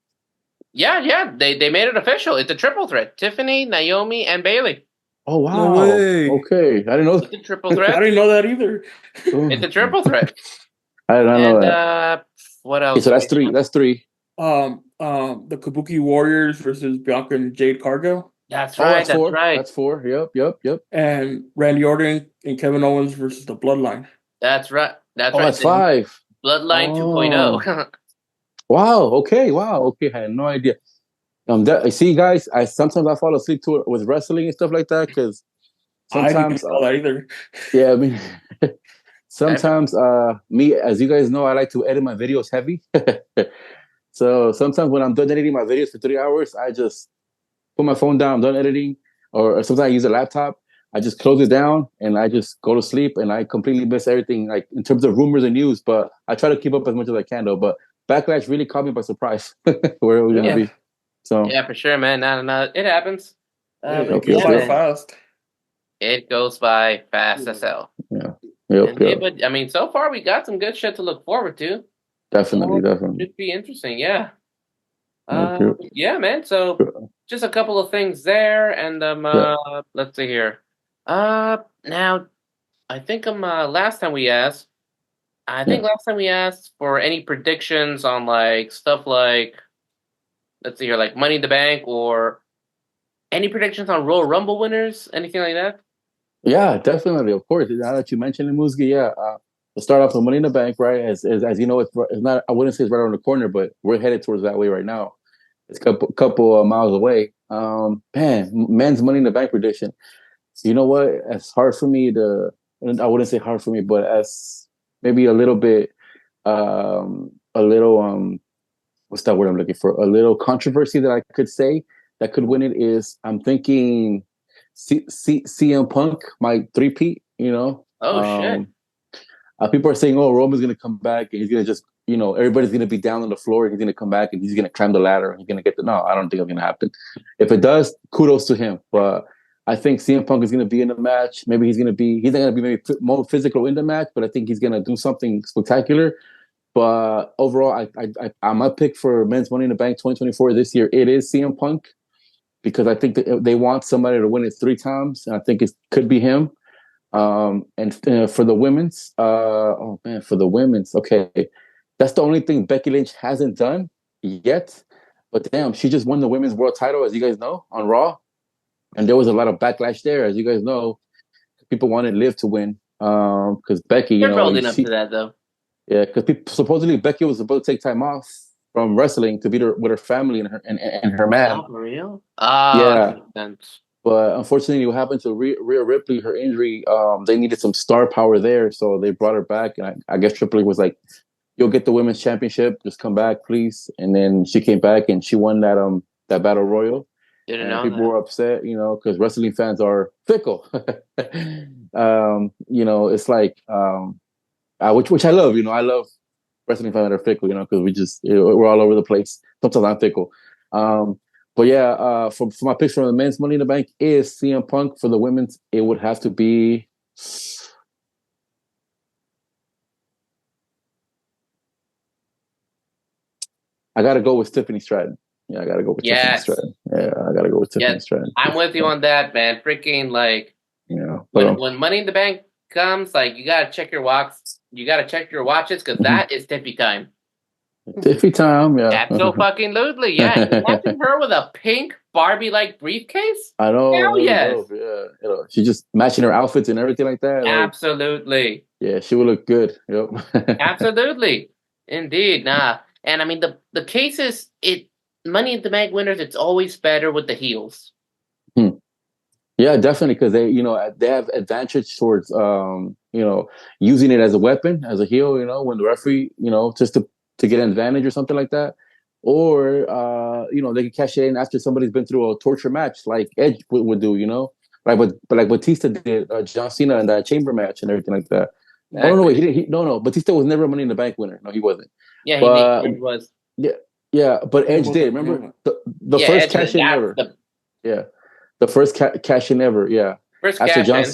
Yeah. They made it official. It's a triple threat. Tiffany, Naomi, and Bailey. Oh wow! No way. Okay, I didn't know. It's a triple threat. I didn't know that either. It's a triple threat. I didn't know that. What Okay, else? so that's three. That's three. The Kabuki Warriors versus Bianca and Jade Cargo. That's right. That's four. Right. That's four. Yep. And Randy Orton and Kevin Owens versus the Bloodline. That's right. That's right. That's five. Bloodline 2.0. Wow. Okay. I had no idea. See, guys, sometimes I fall asleep to it with wrestling and stuff like that because sometimes I didn't know that either. Yeah, I mean, sometimes me, as you guys know, I like to edit my videos heavy. So sometimes when I'm done editing my videos for 3 hours, I just put my phone down, I'm done editing, or sometimes I use a laptop. I just close it down and I just go to sleep, and I completely miss everything, like in terms of rumors and news. But I try to keep up as much as I can, though. But Backlash really caught me by surprise where it was gonna be. So yeah, for sure, man. No, it happens. It goes by fast. It goes by fast as hell. Yeah. But I mean, so far we got some good shit to look forward to. Definitely. Should be interesting, yeah. Yep. Yeah, man. So just a couple of things there, and let's see here. Now I think last time we asked for any predictions on like stuff like, let's see here, like Money in the Bank, or any predictions on Royal Rumble winners, anything like that? Yeah, definitely. Of course. Now that you mentioned it, Musgi, to start off with Money in the Bank, right? As you know, it's not. I wouldn't say it's right around the corner, but we're headed towards that way right now. It's a couple miles away. Men's Money in the Bank prediction. You know what? It's hard for me to. I wouldn't say hard for me, but as maybe a little bit, what's that word I'm looking for? A little controversy that I could say that could win it is, I'm thinking CM Punk might three-peat, Shit. People are saying, Roman's going to come back and he's going to just, everybody's going to be down on the floor and he's going to come back and he's going to climb the ladder and he's going to get no, I don't think it's going to happen. If it does, kudos to him. But I think CM Punk is going to be in the match. Maybe he's not going to be maybe more physical in the match, but I think he's going to do something spectacular. But overall, my pick for Men's Money in the Bank 2024 this year, it is CM Punk, because I think that they want somebody to win it 3 times, and I think it could be him. And for the women's, okay, that's the only thing Becky Lynch hasn't done yet. But damn, she just won the women's world title, as you guys know, on Raw, and there was a lot of backlash there, as you guys know. People wanted Liv to win because Becky, They're rolling up to that though. Yeah, because supposedly Becky was supposed to take time off from wrestling to be with her family and her man. Oh, for real? Yeah. Sense. But unfortunately, what happened to Rhea Ripley, her injury, they needed some star power there, so they brought her back. And I guess Triple H was like, "You'll get the women's championship. Just come back, please." And then she came back and she won that battle royal. Didn't and know people that. were upset, because wrestling fans are fickle. It's like which I love. I love wrestling fans that are fickle. Because we're all over the place. Sometimes I'm fickle. But yeah, for my picture on the men's Money in the Bank is CM Punk. For the women's, it would have to be. I gotta go with Tiffany Stratton. Yeah, I gotta go with Tiffany Yes. Stratton. Yeah, I gotta go with Tiffany Yes. Stratton. I'm with you on that, man. Freaking like But when Money in the Bank comes, like you gotta check your watches. You gotta check your watches because that is Tiffy time. Tiffy time, yeah. Absolutely, yeah. Imagine her with a pink Barbie-like briefcase. I know, Hell that'd be yes. dope. Yeah, she just matching her outfits and everything like that. Like, Absolutely. yeah, she would look good. Yep. Absolutely. Indeed. Nah. And I mean the cases Money in the Bank winners, it's always better with the heels. Yeah, definitely, because they have advantage towards using it as a weapon, as a heel. When the referee, just to get an advantage or something like that, or they can cash it in after somebody's been through a torture match, like Edge would do. Like but like Batista did, John Cena in that chamber match and everything like that. Exactly. Oh no, wait, no, Batista was never a Money in the Bank winner. No, he wasn't. Yeah, he was. Yeah, but Edge did. Remember the first cash in ever. Yeah. The first cash in ever, yeah. First After cash John, in.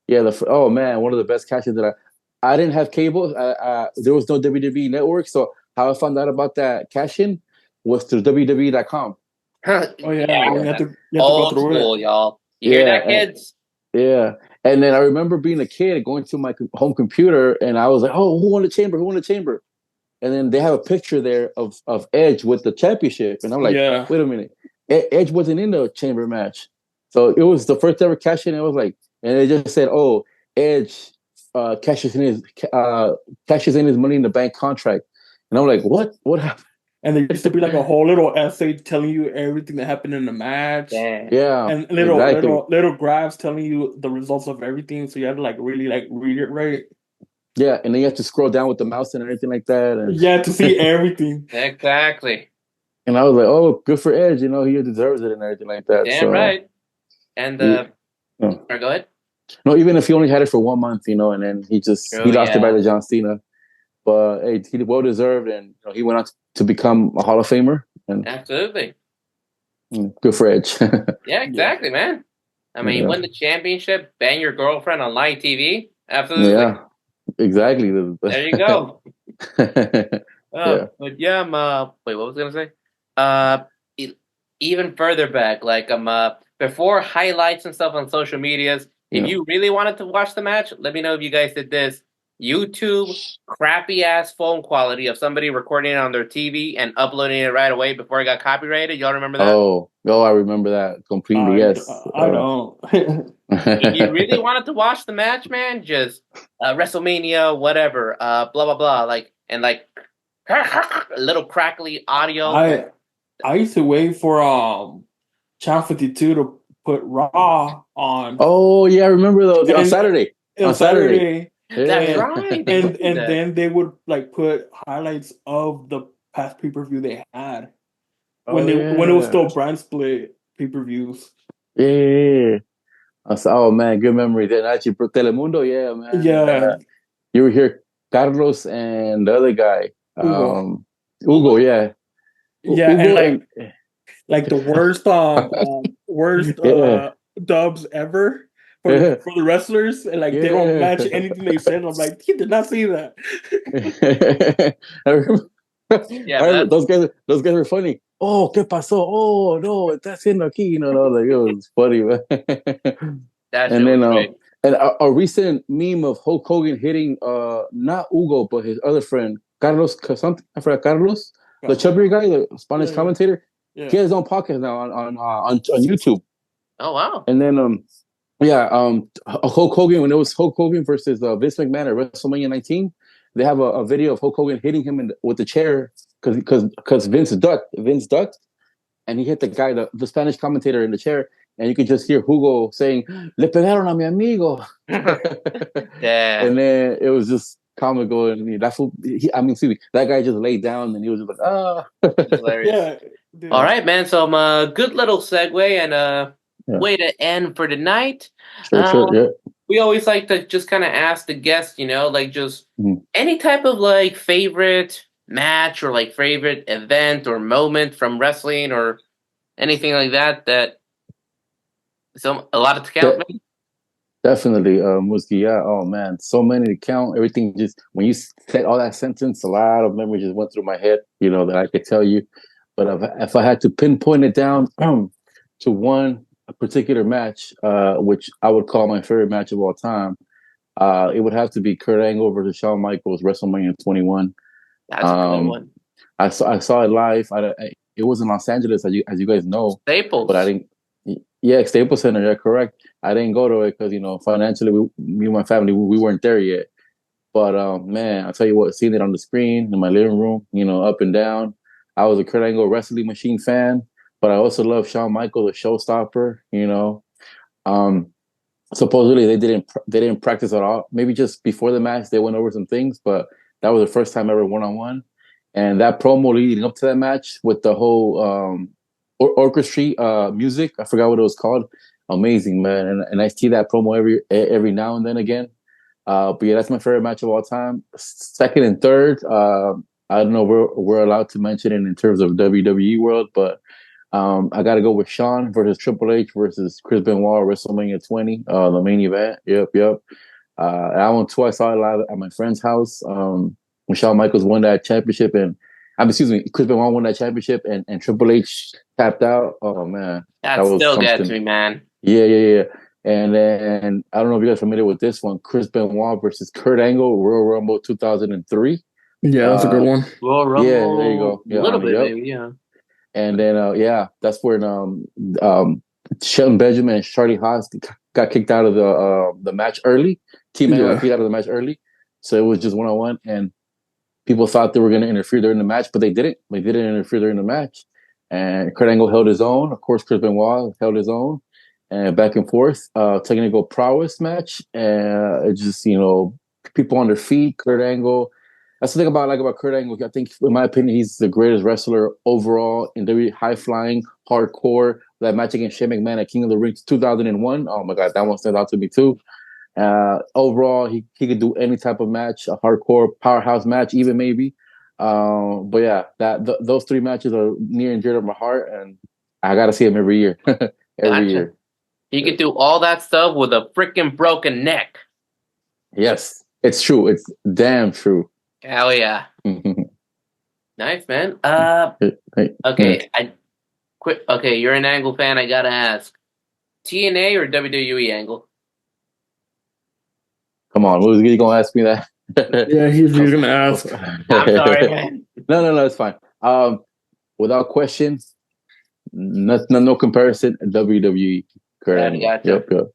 yeah. Oh man, one of the best cashes that I didn't have cable. There was no WWE network, so how I found out about that cash in was through WWE.com. Oh yeah, you have to old go through school, it, y'all. You hear that, kids? Yeah, and then I remember being a kid going to my home computer, and I was like, "Oh, who won the chamber? Who won the chamber?" And then they have a picture there of Edge with the championship, and I'm like, "Wait a minute, Edge wasn't in the chamber match." So it was the first ever cash in. It was like, and they just said, "Oh, Edge cashes in his Money in the Bank contract," and I'm like, "What? What happened?" And there used to be like a whole little essay telling you everything that happened in the match. Yeah, and little graphs telling you the results of everything. So you had to like really like read it right. Yeah, and then you have to scroll down with the mouse and everything like that. And yeah, to see everything. Exactly. And I was like, "Oh, good for Edge. He deserves it and everything like that." Damn right. And go ahead. No, even if he only had it for 1 month, and then he lost it by the John Cena. But hey, he well deserved, and he went on to become a Hall of Famer. And absolutely, good for Edge. Yeah, exactly, man. I mean, you win the championship, bang your girlfriend on live TV. Absolutely. Yeah, exactly. There you go. But yeah, wait, what was I gonna say? Even further back, like before highlights and stuff on social medias. If you really wanted to watch the match, let me know if you guys did this. YouTube crappy ass phone quality of somebody recording it on their TV and uploading it right away before it got copyrighted. Y'all remember that? Oh, I remember that completely. Yes, I don't. If you really wanted to watch the match, man, just WrestleMania, whatever, blah blah blah, like a little crackly audio. I used to wait for Channel 52 to put Raw on. Oh yeah, I remember those on Saturday. On Saturday. That's right. And then they would like put highlights of the past pay-per-view they had when it was still brand split pay-per-views. Yeah. Oh man, good memory. Then actually Telemundo, yeah, man. Yeah. You were here, Carlos and the other guy, Hugo, yeah. Yeah, Hugo, and like the worst dubs ever. For the wrestlers, and like they don't match anything they said. I'm like, he did not see that. I remember those guys were funny. Oh, ¿qué pasó? Oh no, está haciendo aquí. Like it was funny, man. And then and a recent meme of Hulk Hogan hitting not Hugo but his other friend Carlos something. I forgot Carlos, the chubby guy, the Spanish commentator. Yeah. He has his own podcast now on YouTube. Oh wow! And then Hulk Hogan, when it was Hulk Hogan versus Vince McMahon at WrestleMania 19, they have a video of Hulk Hogan hitting him with the chair because Vince ducked, and he hit the guy, the Spanish commentator in the chair, and you could just hear Hugo saying, "Le pegaron a mi amigo." Yeah. And then it was just comical, and that guy just laid down, and he was just like, "Ah." Hilarious. Yeah. Dude. All right, man. So, good little segue and Yeah. way to end for the night. Sure. Yeah. We always like to just kind of ask the guests, like just Mhm. any type of like favorite match or like favorite event or moment from wrestling or anything like that. A lot to count. De- Definitely, Muski. Yeah. Oh man, so many to count. Everything just when you said all that sentence, a lot of memories just went through my head. That I could tell you. But if I had to pinpoint it down to one particular match, which I would call my favorite match of all time, it would have to be Kurt Angle versus Shawn Michaels, WrestleMania 21. That's a good one. I saw it live. It was in Los Angeles, as you guys know, Staples. but I didn't. Yeah, Staples Center. Yeah, correct. I didn't go to it because financially, me and my family, we weren't there yet. But man, I tell you what, seeing it on the screen in my living room, up and down. I was a Kurt Angle wrestling machine fan, but I also love Shawn Michaels, the showstopper. Um, supposedly they didn't practice at all. Maybe just before the match they went over some things, but that was the first time ever 1-on-1. And that promo leading up to that match with the whole orchestra music, I forgot what it was called. Amazing, man. And I see that promo every now and then again. But yeah, that's my favorite match of all time. Second and third, I don't know, we're allowed to mention it in terms of WWE world, but I got to go with Shawn versus Triple H versus Chris Benoit, WrestleMania 20, the main event. Yep. That one too, I saw it live at my friend's house. When Shawn Michaels won that championship, Chris Benoit won that championship, and Triple H tapped out. Oh man, That was still something. gets me, man. Yeah. And then I don't know if you guys are familiar with this one, Chris Benoit versus Kurt Angle, Royal Rumble 2003. Yeah, that's a good one. Royal Rumble, Yeah, there you go. Yeah, a little bit, yep. maybe, yeah. And then that's when Shelton Benjamin and Charlie Haas got kicked out of the match early. Team got kicked out of the match early, so it was just 1-on-1, and people thought they were going to interfere during the match, but they didn't. They didn't interfere during the match, and Kurt Angle held his own. Of course, Chris Benoit held his own, and back and forth. Technical prowess match, and it just people on their feet. Kurt Angle. That's the thing about Kurt Angle. I think, in my opinion, he's the greatest wrestler overall in WWE, high flying, hardcore. That match against Shane McMahon at King of the Ring 2001. Oh my God, that one stands out to me too. Overall, he could do any type of match, a hardcore powerhouse match, even maybe. But yeah, those three matches are near and dear to my heart, and I gotta see him every year. Year. He could do all that stuff with a freaking broken neck. Yes, it's true. It's damn true. Hell yeah. Nice, man. Okay, Okay, you're an Angle fan. I gotta ask, TNA or WWE Angle? Come on, who's gonna ask me that? Yeah, he's gonna ask. I'm sorry, man. No, it's fine. Without question, no comparison. WWE. Correct. Gotcha. Yep.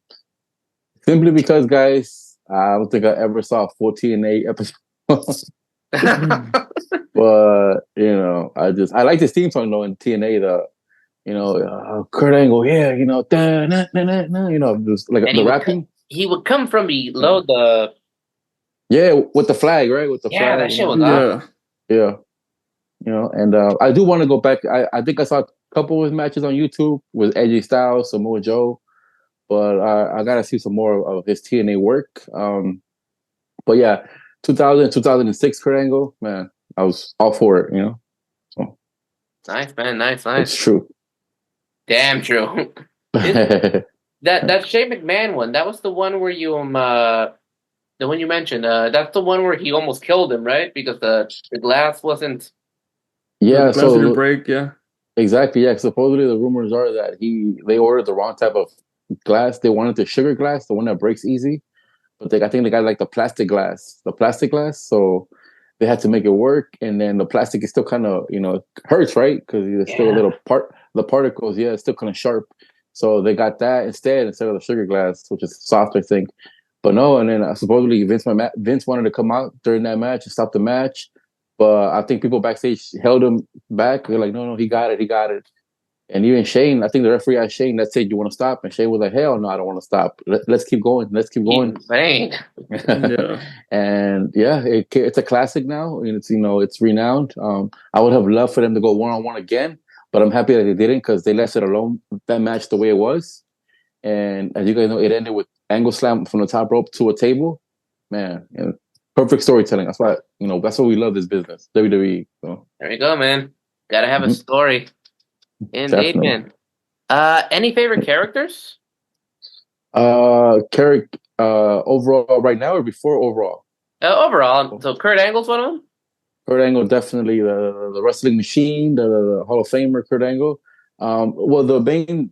Simply because, guys, I don't think I ever saw a full TNA episode. But I like this theme song though in TNA. Kurt Angle, just like the rapping. He would come from below the. Yeah, with the flag, right? With the flag. That shit was awesome. Yeah. And I do want to go back. I think I saw a couple of his matches on YouTube with AJ Styles, Samoa Joe, but I gotta see some more of his TNA work. But yeah, 2006 Kurt Angle, man, I was all for it. So. Nice, man. Nice. It's true. Damn true. That Shane McMahon one, that was the one where you the one you mentioned. That's the one where he almost killed him, right? Because the glass wasn't. Yeah, the glass didn't break. Yeah, exactly. Yeah, supposedly the rumors are that they ordered the wrong type of glass. They wanted the sugar glass, the one that breaks easy, but I think they got like the plastic glass. So they had to make it work, and then the plastic is still kind of hurts, right? Because there's still a little the particles. Yeah, it's still kind of sharp. So they got that instead of the sugar glass, which is soft, I think. But no, and then supposedly Vince wanted to come out during that match and stop the match, but I think people backstage held him back. They're like, no, he got it. And even Shane, I think the referee asked Shane that said, "You want to stop?" And Shane was like, "Hell no, I don't want to stop. Let's keep going. Insane. Yeah. And yeah, it's a classic now, and it's renowned. I would have loved for them to go 1-on-1 again, but I'm happy that they didn't because they left it alone. That match the way it was, and as you guys know, it ended with angle slam from the top rope to a table. Man, perfect storytelling. That's why that's why we love this business, WWE. So There you go, man. Gotta have a story. Indeed, definitely. man. Any favorite characters? Carrick, overall right now or before overall? Overall, so Kurt Angle's one of them. Kurt Angle, definitely the wrestling machine, the Hall of Famer, Kurt Angle. Well, the main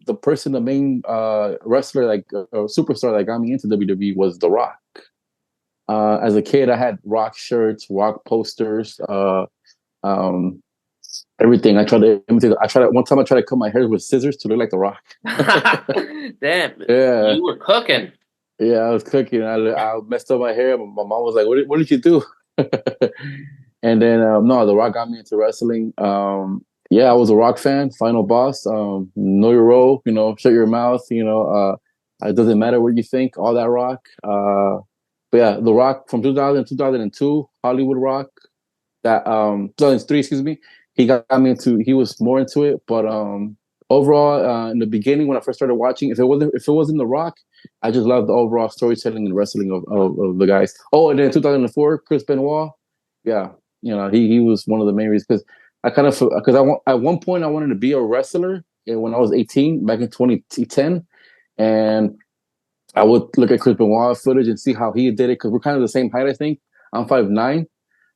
wrestler, like superstar that got me into WWE was The Rock. As a kid, I had Rock shirts, Rock posters, um, everything. I tried to imitate. One time I tried to cut my hair with scissors to look like The Rock. Damn, Yeah, you were cooking. yeah, I was cooking. I messed up my hair. My mom was like, what did you do?" And then no, The Rock got me into wrestling. Yeah, I was a Rock fan. Final Boss. Know your role. Shut your mouth. It doesn't matter what you think. All that Rock. But yeah, The Rock from 2000 2002, Hollywood Rock. That 2003, excuse me. He got me into. He was more into it, but overall, in the beginning when I first started watching, if it wasn't The Rock, I just loved the overall storytelling and wrestling of the guys. Oh, and then 2004, Chris Benoit. Yeah, he was one of the main reasons because at one point I wanted to be a wrestler when I was 18 back in 2010, and I would look at Chris Benoit footage and see how he did it because we're kind of the same height. I think I'm 5'9",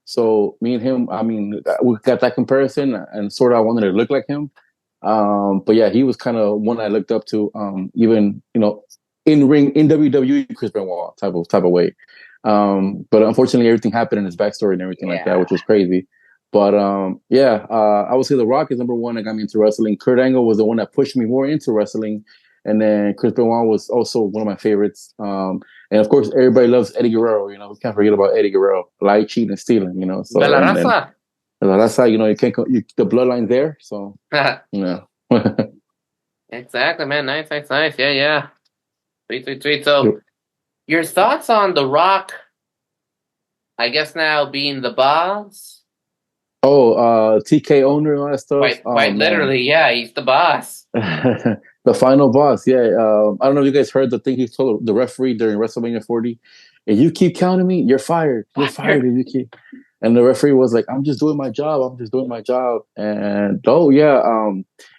so me and him, I mean, we got that comparison, and sort of I wanted to look like him. But yeah, he was kind of one I looked up to. Even in ring in WWE, Chris Benoit type of way. But unfortunately, everything happened in his backstory and everything like that, which was crazy. But yeah, I would say The Rock is number one that got me into wrestling. Kurt Angle was the one that pushed me more into wrestling, and then Chris Benoit was also one of my favorites. And of course, everybody loves Eddie Guerrero. We can't forget about Eddie Guerrero, lie, cheating, and stealing. So De la and raza. that's how you can't the bloodline there. So Exactly, man. Nice. Yeah. Sweet. So, your thoughts on The Rock? I guess now being the boss. Oh, TK owner and all that stuff. Quite literally, yeah. He's the boss. The final boss. Yeah. I don't know if you guys heard the thing he told the referee during WrestleMania 40. If you keep counting me, you're fired. You're fired if you keep. And the referee was like, "I'm just doing my job. I'm just doing my job." And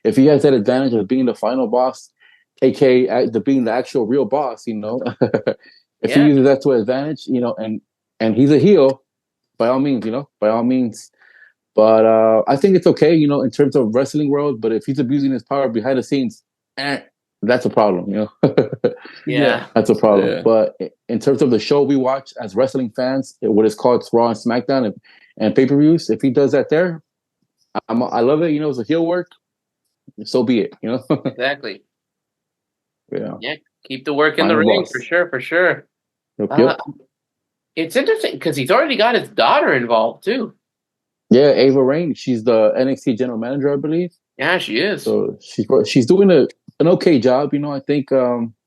if he has that advantage of being the final boss, aka being the actual real boss, if he uses that to his advantage, and he's a heel, by all means, by all means. But I think it's okay, in terms of wrestling world. But if he's abusing his power behind the scenes, that's a problem, Yeah, that's a problem. Yeah. But in terms of the show we watch as wrestling fans, what is called Raw and SmackDown and pay-per-views, if he does that there, I love it. It's a heel work. So be it. exactly. Yeah. Keep the work in Final the ring boss. for sure. Yep. It's interesting because he's already got his daughter involved too. Yeah, Ava Raine. She's the NXT general manager, I believe. Yeah, she is. So she's doing an okay job. I think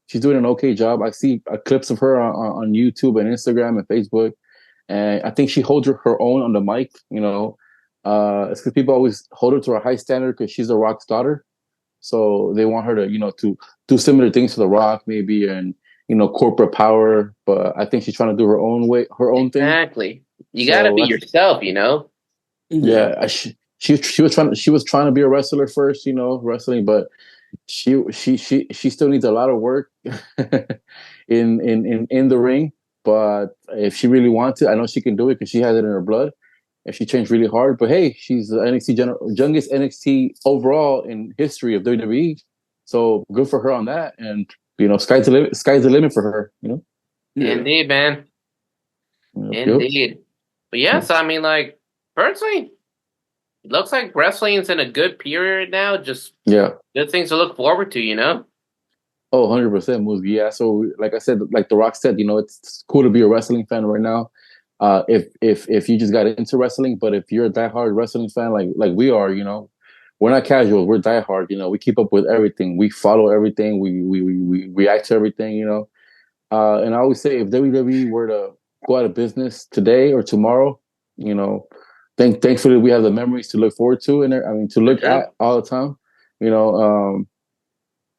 she's doing an okay job. I see clips of her on YouTube and Instagram and Facebook, and I think she holds her own on the mic. It's because people always hold her to a high standard because she's The Rock's daughter, so they want her to do similar things to The Rock, maybe, and corporate power. But I think she's trying to do her own way, her own thing. Exactly. You got to be yourself, Yeah, she was trying to be a wrestler first, wrestling, but she still needs a lot of work in the ring. But if she really wants to, I know she can do it because she has it in her blood. If she trains really hard, but hey, she's the youngest NXT overall in history of WWE, so good for her on that. And sky's the limit for her. Indeed, man. Indeed. Yep. But yes, I mean, personally, it looks like wrestling's in a good period now. Just good things to look forward to, Oh, 100%, Moose. Yeah. So, like I said, like The Rock said, it's cool to be a wrestling fan right now. If you just got into wrestling, but if you're a diehard wrestling fan like we are, we're not casual. We're diehard. We keep up with everything. We follow everything. We react to everything. And I always say, if WWE were to go out of business today or tomorrow, then thankfully we have the memories to look forward to, and I mean to look Yeah. at all the time.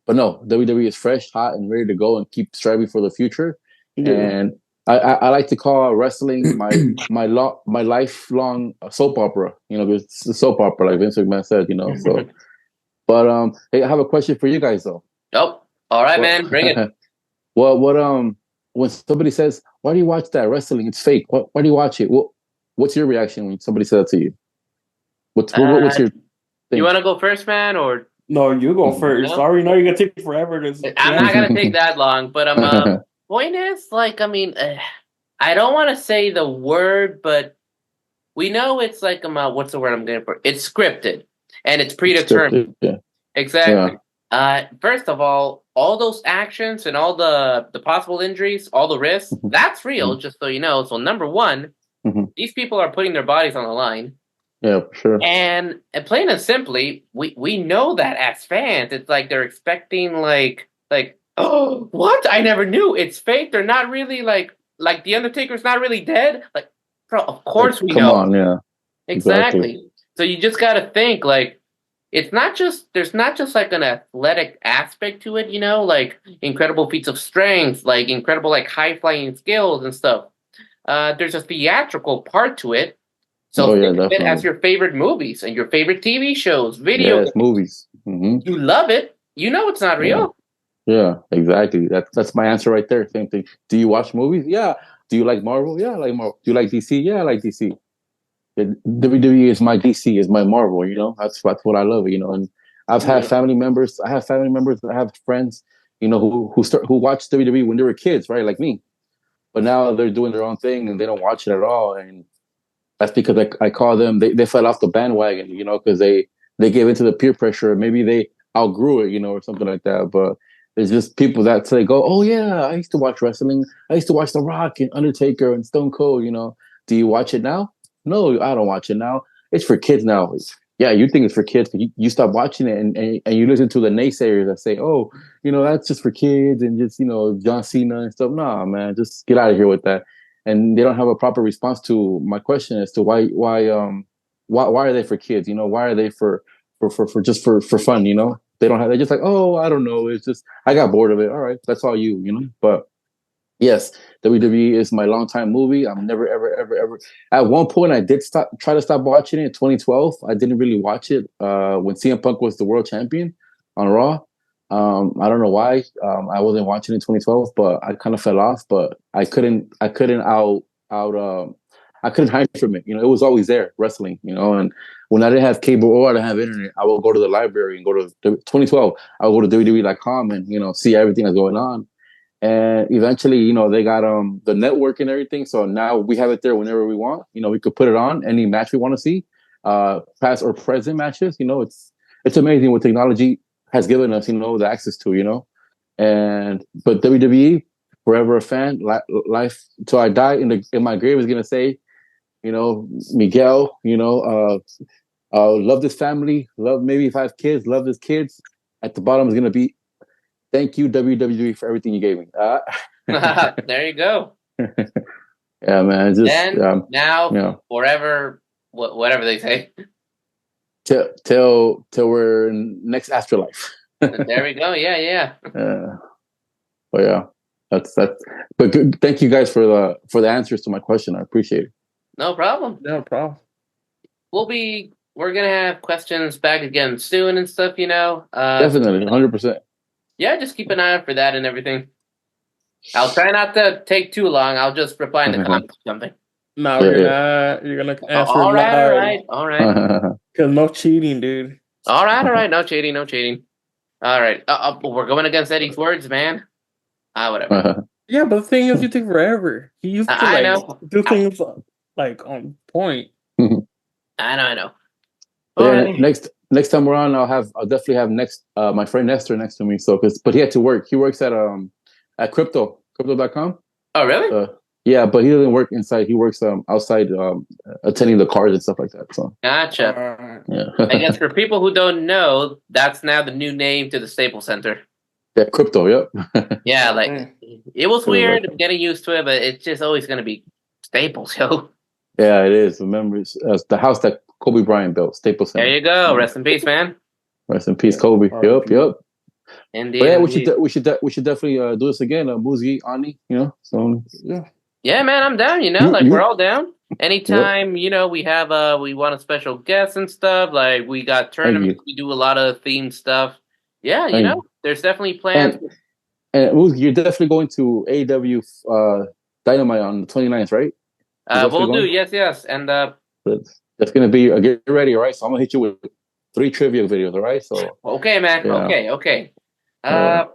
But no, WWE is fresh, hot, and ready to go and keep striving for the future. Yeah. And I like to call wrestling my lifelong soap opera. It's a soap opera, like Vince McMahon said. So. But hey, I have a question for you guys though. Oh, all right, What, man, bring it. when somebody says, "Why do you watch that wrestling? It's fake." Why do you watch it? What's your reaction when somebody says that to you? What's your thing? You want to go first, man, or No, you go first. No? Sorry, no, you're gonna take forever. I'm not gonna take that long. But point is, like, I mean, I don't want to say the word, but we know it's like what's the word I'm going for? It's scripted and it's predetermined. Yeah. Exactly. First of all those actions and all the possible injuries, all the risks, that's real. Just so you know. So number one, these people are putting their bodies on the line. Yeah, for sure. And plain and simply, we know that as fans, it's like they're expecting like oh, what? I never knew it's fake. They're not really like the Undertaker's not really dead. Like, bro, of course we know. Come on, yeah, exactly. So you just got to think like there's not just like an athletic aspect to it, like incredible feats of strength, like incredible like high flying skills and stuff. There's a theatrical part to it. So think of it as your favorite movies and your favorite TV shows, video games. Movies. You love it. You know it's not real. Yeah, exactly. That's my answer right there. Same thing. Do you watch movies? Yeah. Do you like Marvel? Yeah, I like Marvel. Do you like DC? Yeah, I like DC. WWE is my DC, is my Marvel. That's what I love. And I've had family members. I have family members. I have friends. Who watched WWE when they were kids, right? Like me. But now they're doing their own thing and they don't watch it at all. And that's because I call them, they fell off the bandwagon, because they gave into the peer pressure. Maybe they outgrew it, or something like that. But there's just people that say, oh, yeah, I used to watch wrestling. I used to watch The Rock and Undertaker and Stone Cold, Do you watch it now? No, I don't watch it now. It's for kids now. Yeah, you think it's for kids, but you stop watching it and you listen to the naysayers that say, oh, that's just for kids and just, John Cena and stuff. Nah, man, just get out of here with that. And they don't have a proper response to my question as to why are they for kids? Why are they for just for fun? They don't have. They're just like, oh, I don't know. It's just I got bored of it. All right, that's all you. But yes, WWE is my longtime movie. I'm never ever. At one point, I did try to stop watching it in 2012. I didn't really watch it when CM Punk was the world champion on Raw. I don't know why. I wasn't watching in 2012, but I kind of fell off. But I couldn't I couldn't hide from it. It was always there, wrestling. And when I didn't have cable or I didn't have internet, I would go to the library and go to 2012. I would go to WWE.com and see everything that's going on. And eventually, they got the network and everything. So now we have it there whenever we want. We could put it on any match we want to see, past or present matches. It's amazing what technology has given us, the access to, but WWE, forever a fan, life till I die in my grave is gonna say, Miguel, love this family, maybe if I have kids, love his kids. At the bottom is gonna be, thank you WWE for everything you gave me. There you go. Yeah, man. Just now, forever, whatever they say. Till we're in next afterlife. There we go. Yeah. But yeah, that's. But good. Thank you guys for the answers to my question. I appreciate it. No problem. We're gonna have questions back again soon and stuff. Definitely, 100%. Yeah, just keep an eye out for that and everything. I'll try not to take too long. I'll just reply in the comments or something. No, you're not. You're gonna answer. All right. Because no cheating, dude. All right. No cheating. All right. We're going against Eddie's words, man. Whatever. Yeah, but the thing is, you take forever. He used to do things like on point. I know. Yeah, next time we're on, I'll definitely have my friend Nestor next to me. But he had to work. He works at crypto.com. Oh, really? Yeah, but he doesn't work inside. He works outside, attending the cars and stuff like that. So gotcha. Yeah. I guess for people who don't know, that's now the new name to the Staples Center. Yeah, crypto. Yep. Yeah, like it was weird getting used to it, but it's just always going to be Staples, yo. Yeah, it is. Remember, it's the house that Kobe Bryant built, Staples There Center. you go. Rest in peace, man. Rest in peace, Yeah. Kobe. Yep, R.I.P. yep. But Indeed, yeah, indeed. we should definitely do this again. Muzi, Ani, So Yeah. Yeah, man, I'm down. Like we're you, all down. yep. Anytime, we have we want a special guest and stuff. Like we got Thank tournaments, you, we do a lot of themed stuff. Yeah, thank you. there's definitely plans. And Muzi, you're definitely going to AEW Dynamite on the 29th, right? You're definitely We'll do. going. Yes, yes, and That's gonna be get ready, all right? So I'm gonna hit you with 3 trivia videos, all right? So okay, man. yeah, Okay, okay.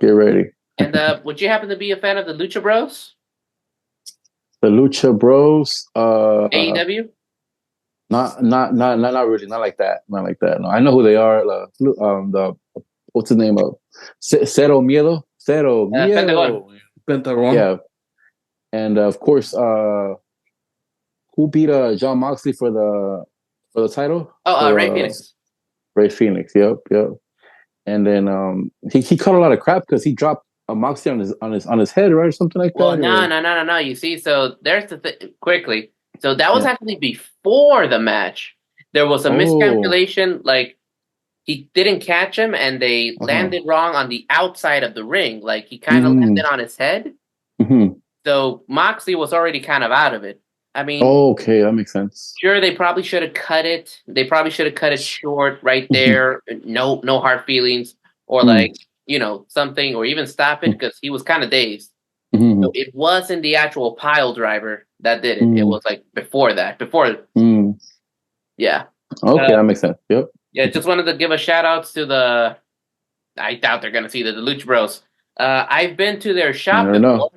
get ready. And would you happen to be a fan of the Lucha Bros? The Lucha Bros, AEW? not really, not like that, not like that. No, I know who they are. The what's the name of Cero Miedo, Cero Pentagon. Miedo. Pentagon. Yeah, and of course, who beat John Moxley for the title? Oh, For, Ray Phoenix. Ray Phoenix. Yep, yep. And then he caught a lot of crap because he dropped a Moxley on his head, right, or something like Well, that. no, Or, no, no, no, no. You see, so there's the thing. Quickly. So that was yeah. actually before the match. There was a Oh, miscalculation. Like he didn't catch him, and they uh-huh. landed wrong on the outside of the ring. Like he kind of Mm-hmm. landed on his head. Mm-hmm. So Moxley was already kind of out of it. I mean, Oh, okay, that makes sense. sure, they probably should have cut it. They probably should have cut it short right there. No, no hard feelings, or like something, or even stop it because he was kind of dazed. Mm-hmm. So it wasn't the actual pile driver that did it. It Mm-hmm. was like before that. Mm-hmm. Yeah. Okay, that makes sense. Yep. Yeah, just wanted to give a shout outs to the. I doubt they're gonna see the Lucha Bros. I've been to their You shop never know. before,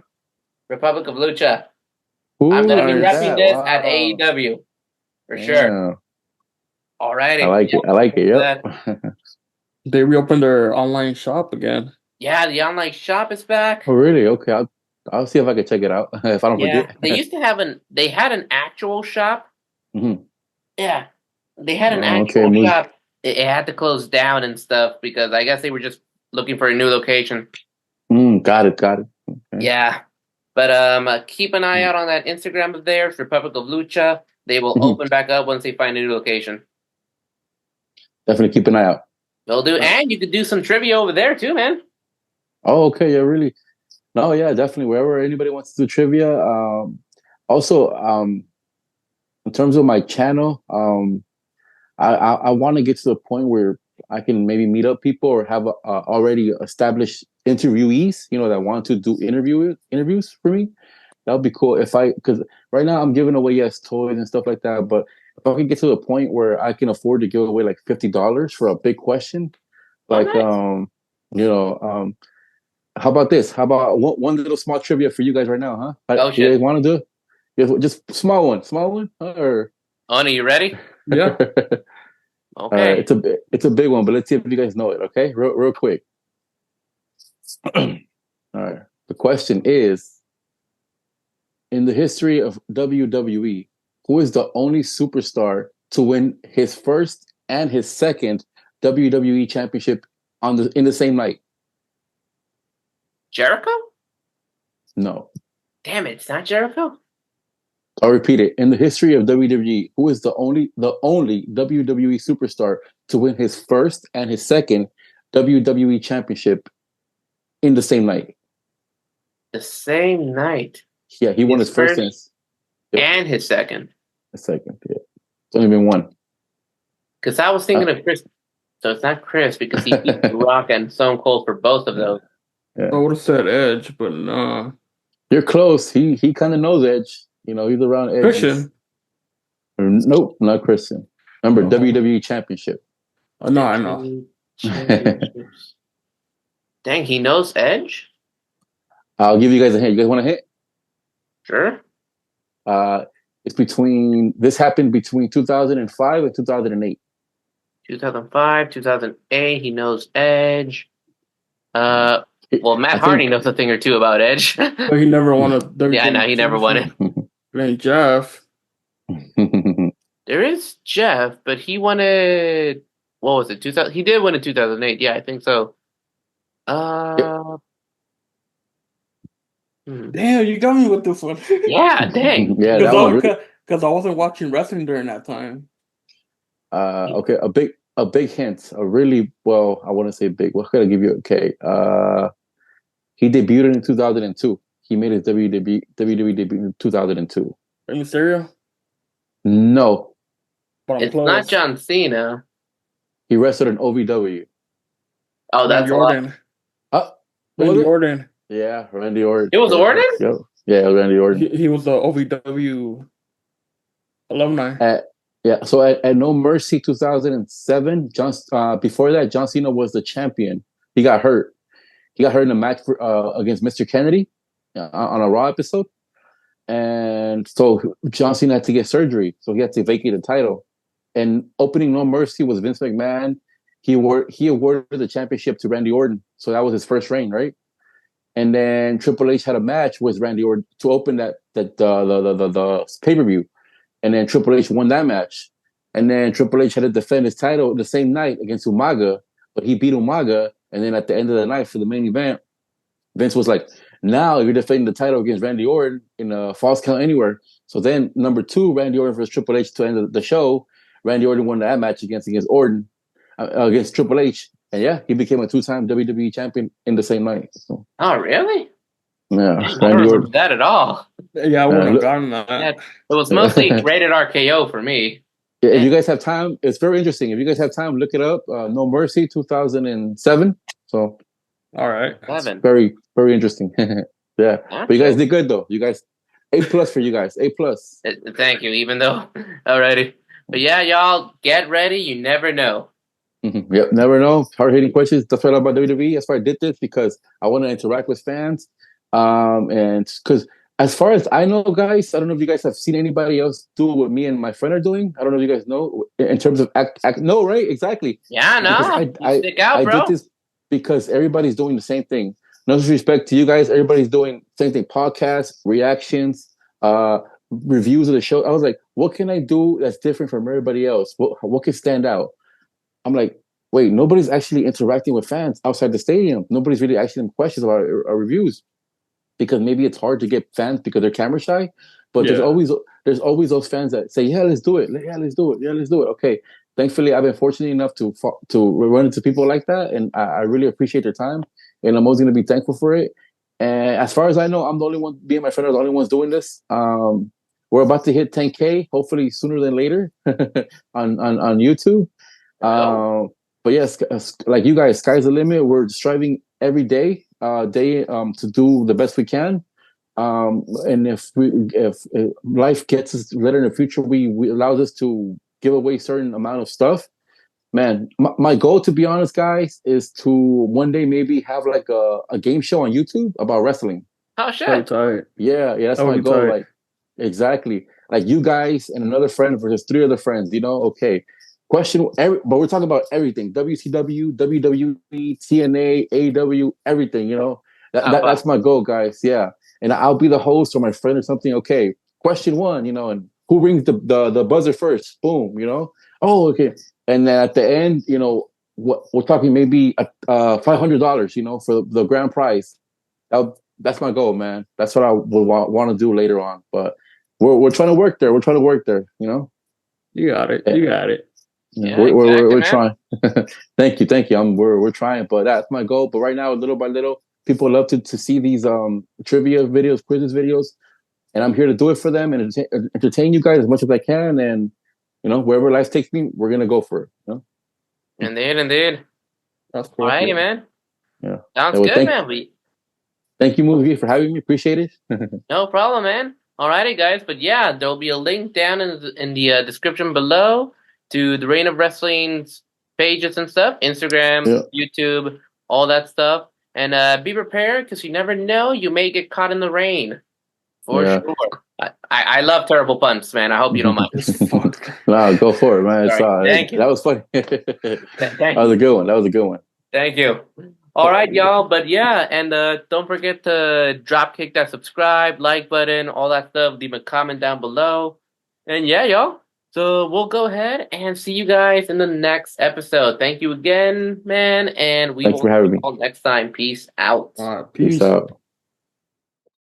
Republic of Lucha. Who I'm gonna be is repping that? this at Wow. AEW for sure. Yeah. Alrighty. I like it. I like it. Yep. They reopened their online shop again. Yeah, the online shop is back. Oh, really? Okay. I'll see if I can check it out if I don't Yeah, forget. they used to have they had an actual shop. Mm-hmm. Yeah, they had an Okay, actual shop. It had to close down and stuff because I guess they were just looking for a new location. Got it. Okay. Yeah, but keep an eye out on that Instagram of theirs, Republic of Lucha. They will open back up once they find a new location. Definitely keep an eye out. They'll do, and you could do some trivia over there too, man. Oh, okay. Yeah, really. No, yeah, definitely. Wherever anybody wants to do trivia. Also, in terms of my channel, I want to get to the point where I can maybe meet up people or have already established interviewees, that want to do interviews for me. That would be cool because right now I'm giving away toys and stuff like that. But if I can get to the point where I can afford to give away like $50 for a big question, like nice. how about this? How about one little small trivia for you guys right now, huh? Oh You guys shit! want to do it? Just small one, or Oni, you ready? Yeah. Okay. It's a big one, but let's see if you guys know it. Okay, real quick. All right. The question is: in the history of WWE, who is the only superstar to win his first and his second WWE championship in the same night? Jericho? No. Damn it! It's not Jericho. I'll repeat it. In the history of WWE, who is the only WWE superstar to win his first and his second WWE championship in the same night? The same night. Yeah, he won his first and his second. His second, yeah. It's only been one. Because I was thinking of Chris. So it's not Chris because he beat Rock and Stone Cold for both of those. Yeah. I would have said Edge, but no. You're close. He kind of knows Edge. He's around Edge. Christian? Nope, not Christian. Remember, WWE Championship. No, I know. Dang, he knows Edge? I'll give you guys a hint. You guys want a hint? Sure. This happened between 2005 and 2008. 2005, 2008, he knows Edge. Matt Hardy knows a thing or two about Edge. But he never won a Yeah, no, he never won it. Then Jeff. There is Jeff, but he won it. What was it? 2000. He did win in 2008. Yeah, I think so. Damn, you got me with this one. Yeah, dang. Yeah, that one. Because Because I wasn't watching wrestling during that time. Okay, a big hint. A really well, I want to say big. What could I give you? Okay. He debuted in 2002. He made his WWE debut in 2002. Rey Mysterio? No, But I'm It's close. not John Cena. he wrestled in OVW. Oh, that's Randy a lot. Orton. What was Randy it? Orton. Yeah, Randy Orton. It was Orton? Yep. Yeah, Randy Orton. He was the OVW alumni. Yeah, so at No Mercy 2007, before that, John Cena was the champion. He got hurt. He got hurt in a match against Mr. Kennedy on a Raw episode. And so John Cena had to get surgery. So he had to vacate the title. And opening No Mercy was Vince McMahon. He awarded the championship to Randy Orton. So that was his first reign, right? And then Triple H had a match with Randy Orton to open the pay-per-view. And then Triple H won that match. And then Triple H had to defend his title the same night against Umaga, but he beat Umaga. And then at the end of the night for the main event, Vince was like, now you're defending the title against Randy Orton in a Falls Count Anywhere. So then number 2, Randy Orton versus Triple H to end the show. Randy Orton won that match against Orton, against Triple H. And yeah, he became a 2-time WWE champion in the same night. So, Oh, really? yeah, I don't remember that at all. Yeah, I wouldn't have gotten that. Yeah, it was mostly rated RKO for me. Yeah, if you guys have time, it's very interesting. If you guys have time, look it up. No Mercy 2007. So, All right. very, very interesting. Yeah, That's but you guys did good though. You guys, A+ for you guys. A+. Thank you. Even though, alrighty, but yeah, y'all get ready. You never know. Mm-hmm. Yep, never know. Hard-hitting questions. That's what I love about WWE. That's why I did this, because I want to interact with fans. And because as far as I know, guys, I don't know if you guys have seen anybody else do what me and my friend are doing. I don't know if you guys know in terms of act. No, right? Exactly. Yeah, no, you stick out, bro. I did this because everybody's doing the same thing. No disrespect to you guys. Everybody's doing the same thing. Podcasts, reactions, reviews of the show. I was like, what can I do that's different from everybody else? What can stand out? I'm like, wait, nobody's actually interacting with fans outside the stadium. Nobody's really asking them questions about our reviews, because maybe it's hard to get fans because they're camera shy. But there's always those fans that say, yeah, let's do it. Yeah, let's do it. Yeah, let's do it. Okay. Thankfully, I've been fortunate enough to run into people like that, and I really appreciate their time, and I'm always going to be thankful for it. And as far as I know, I'm the only one. Me and my friend are the only ones doing this. We're about to hit 10K, hopefully sooner than later, on YouTube. But yes, like you guys, sky's the limit. We're striving every day to do the best we can. And if life gets us later in the future, we allows us to give away certain amount of stuff. Man, my goal, to be honest, guys, is to one day maybe have like a game show on YouTube about wrestling. Oh shit! Yeah, that's my goal. Tight. Like, exactly, like you guys and another friend versus 3 other friends. Okay. But we're talking about everything: WCW, WWE, TNA, AEW, everything. That's my goal, guys. Yeah, and I'll be the host or my friend or something. Okay, question 1, and who rings the buzzer first? Boom, Oh, okay. And then at the end, what we're talking maybe $500, for the grand prize. That's my goal, man. That's what I would want to do later on. But we're trying to work there. We're trying to work there. You got it. You got it. Yeah, we're trying. Thank you. We're trying, but that's my goal. But right now, little by little, people love to see these trivia videos, quizzes videos, and I'm here to do it for them and entertain you guys as much as I can. And wherever life takes me, we're gonna go for it. Indeed. That's cool. All righty, man. Yeah, sounds good, man. Thank you, Movie, for having me. Appreciate it. No problem, man. Alrighty, guys. But yeah, there'll be a link down in the description below to the Reign of Wrestling's pages and stuff, Instagram, YouTube, all that stuff. And be prepared, because you never know, you may get caught in the rain. For sure. I love terrible puns, man. I hope you don't mind. No, go for it, man. Thank you. That was funny. That was a good one. Thank you. All right, y'all. But yeah, and don't forget to drop kick that subscribe, like button, all that stuff. Leave a comment down below. And yeah, y'all. So we'll go ahead and see you guys in the next episode. Thank you again, man. And we will see you all next time. Peace out. Peace out.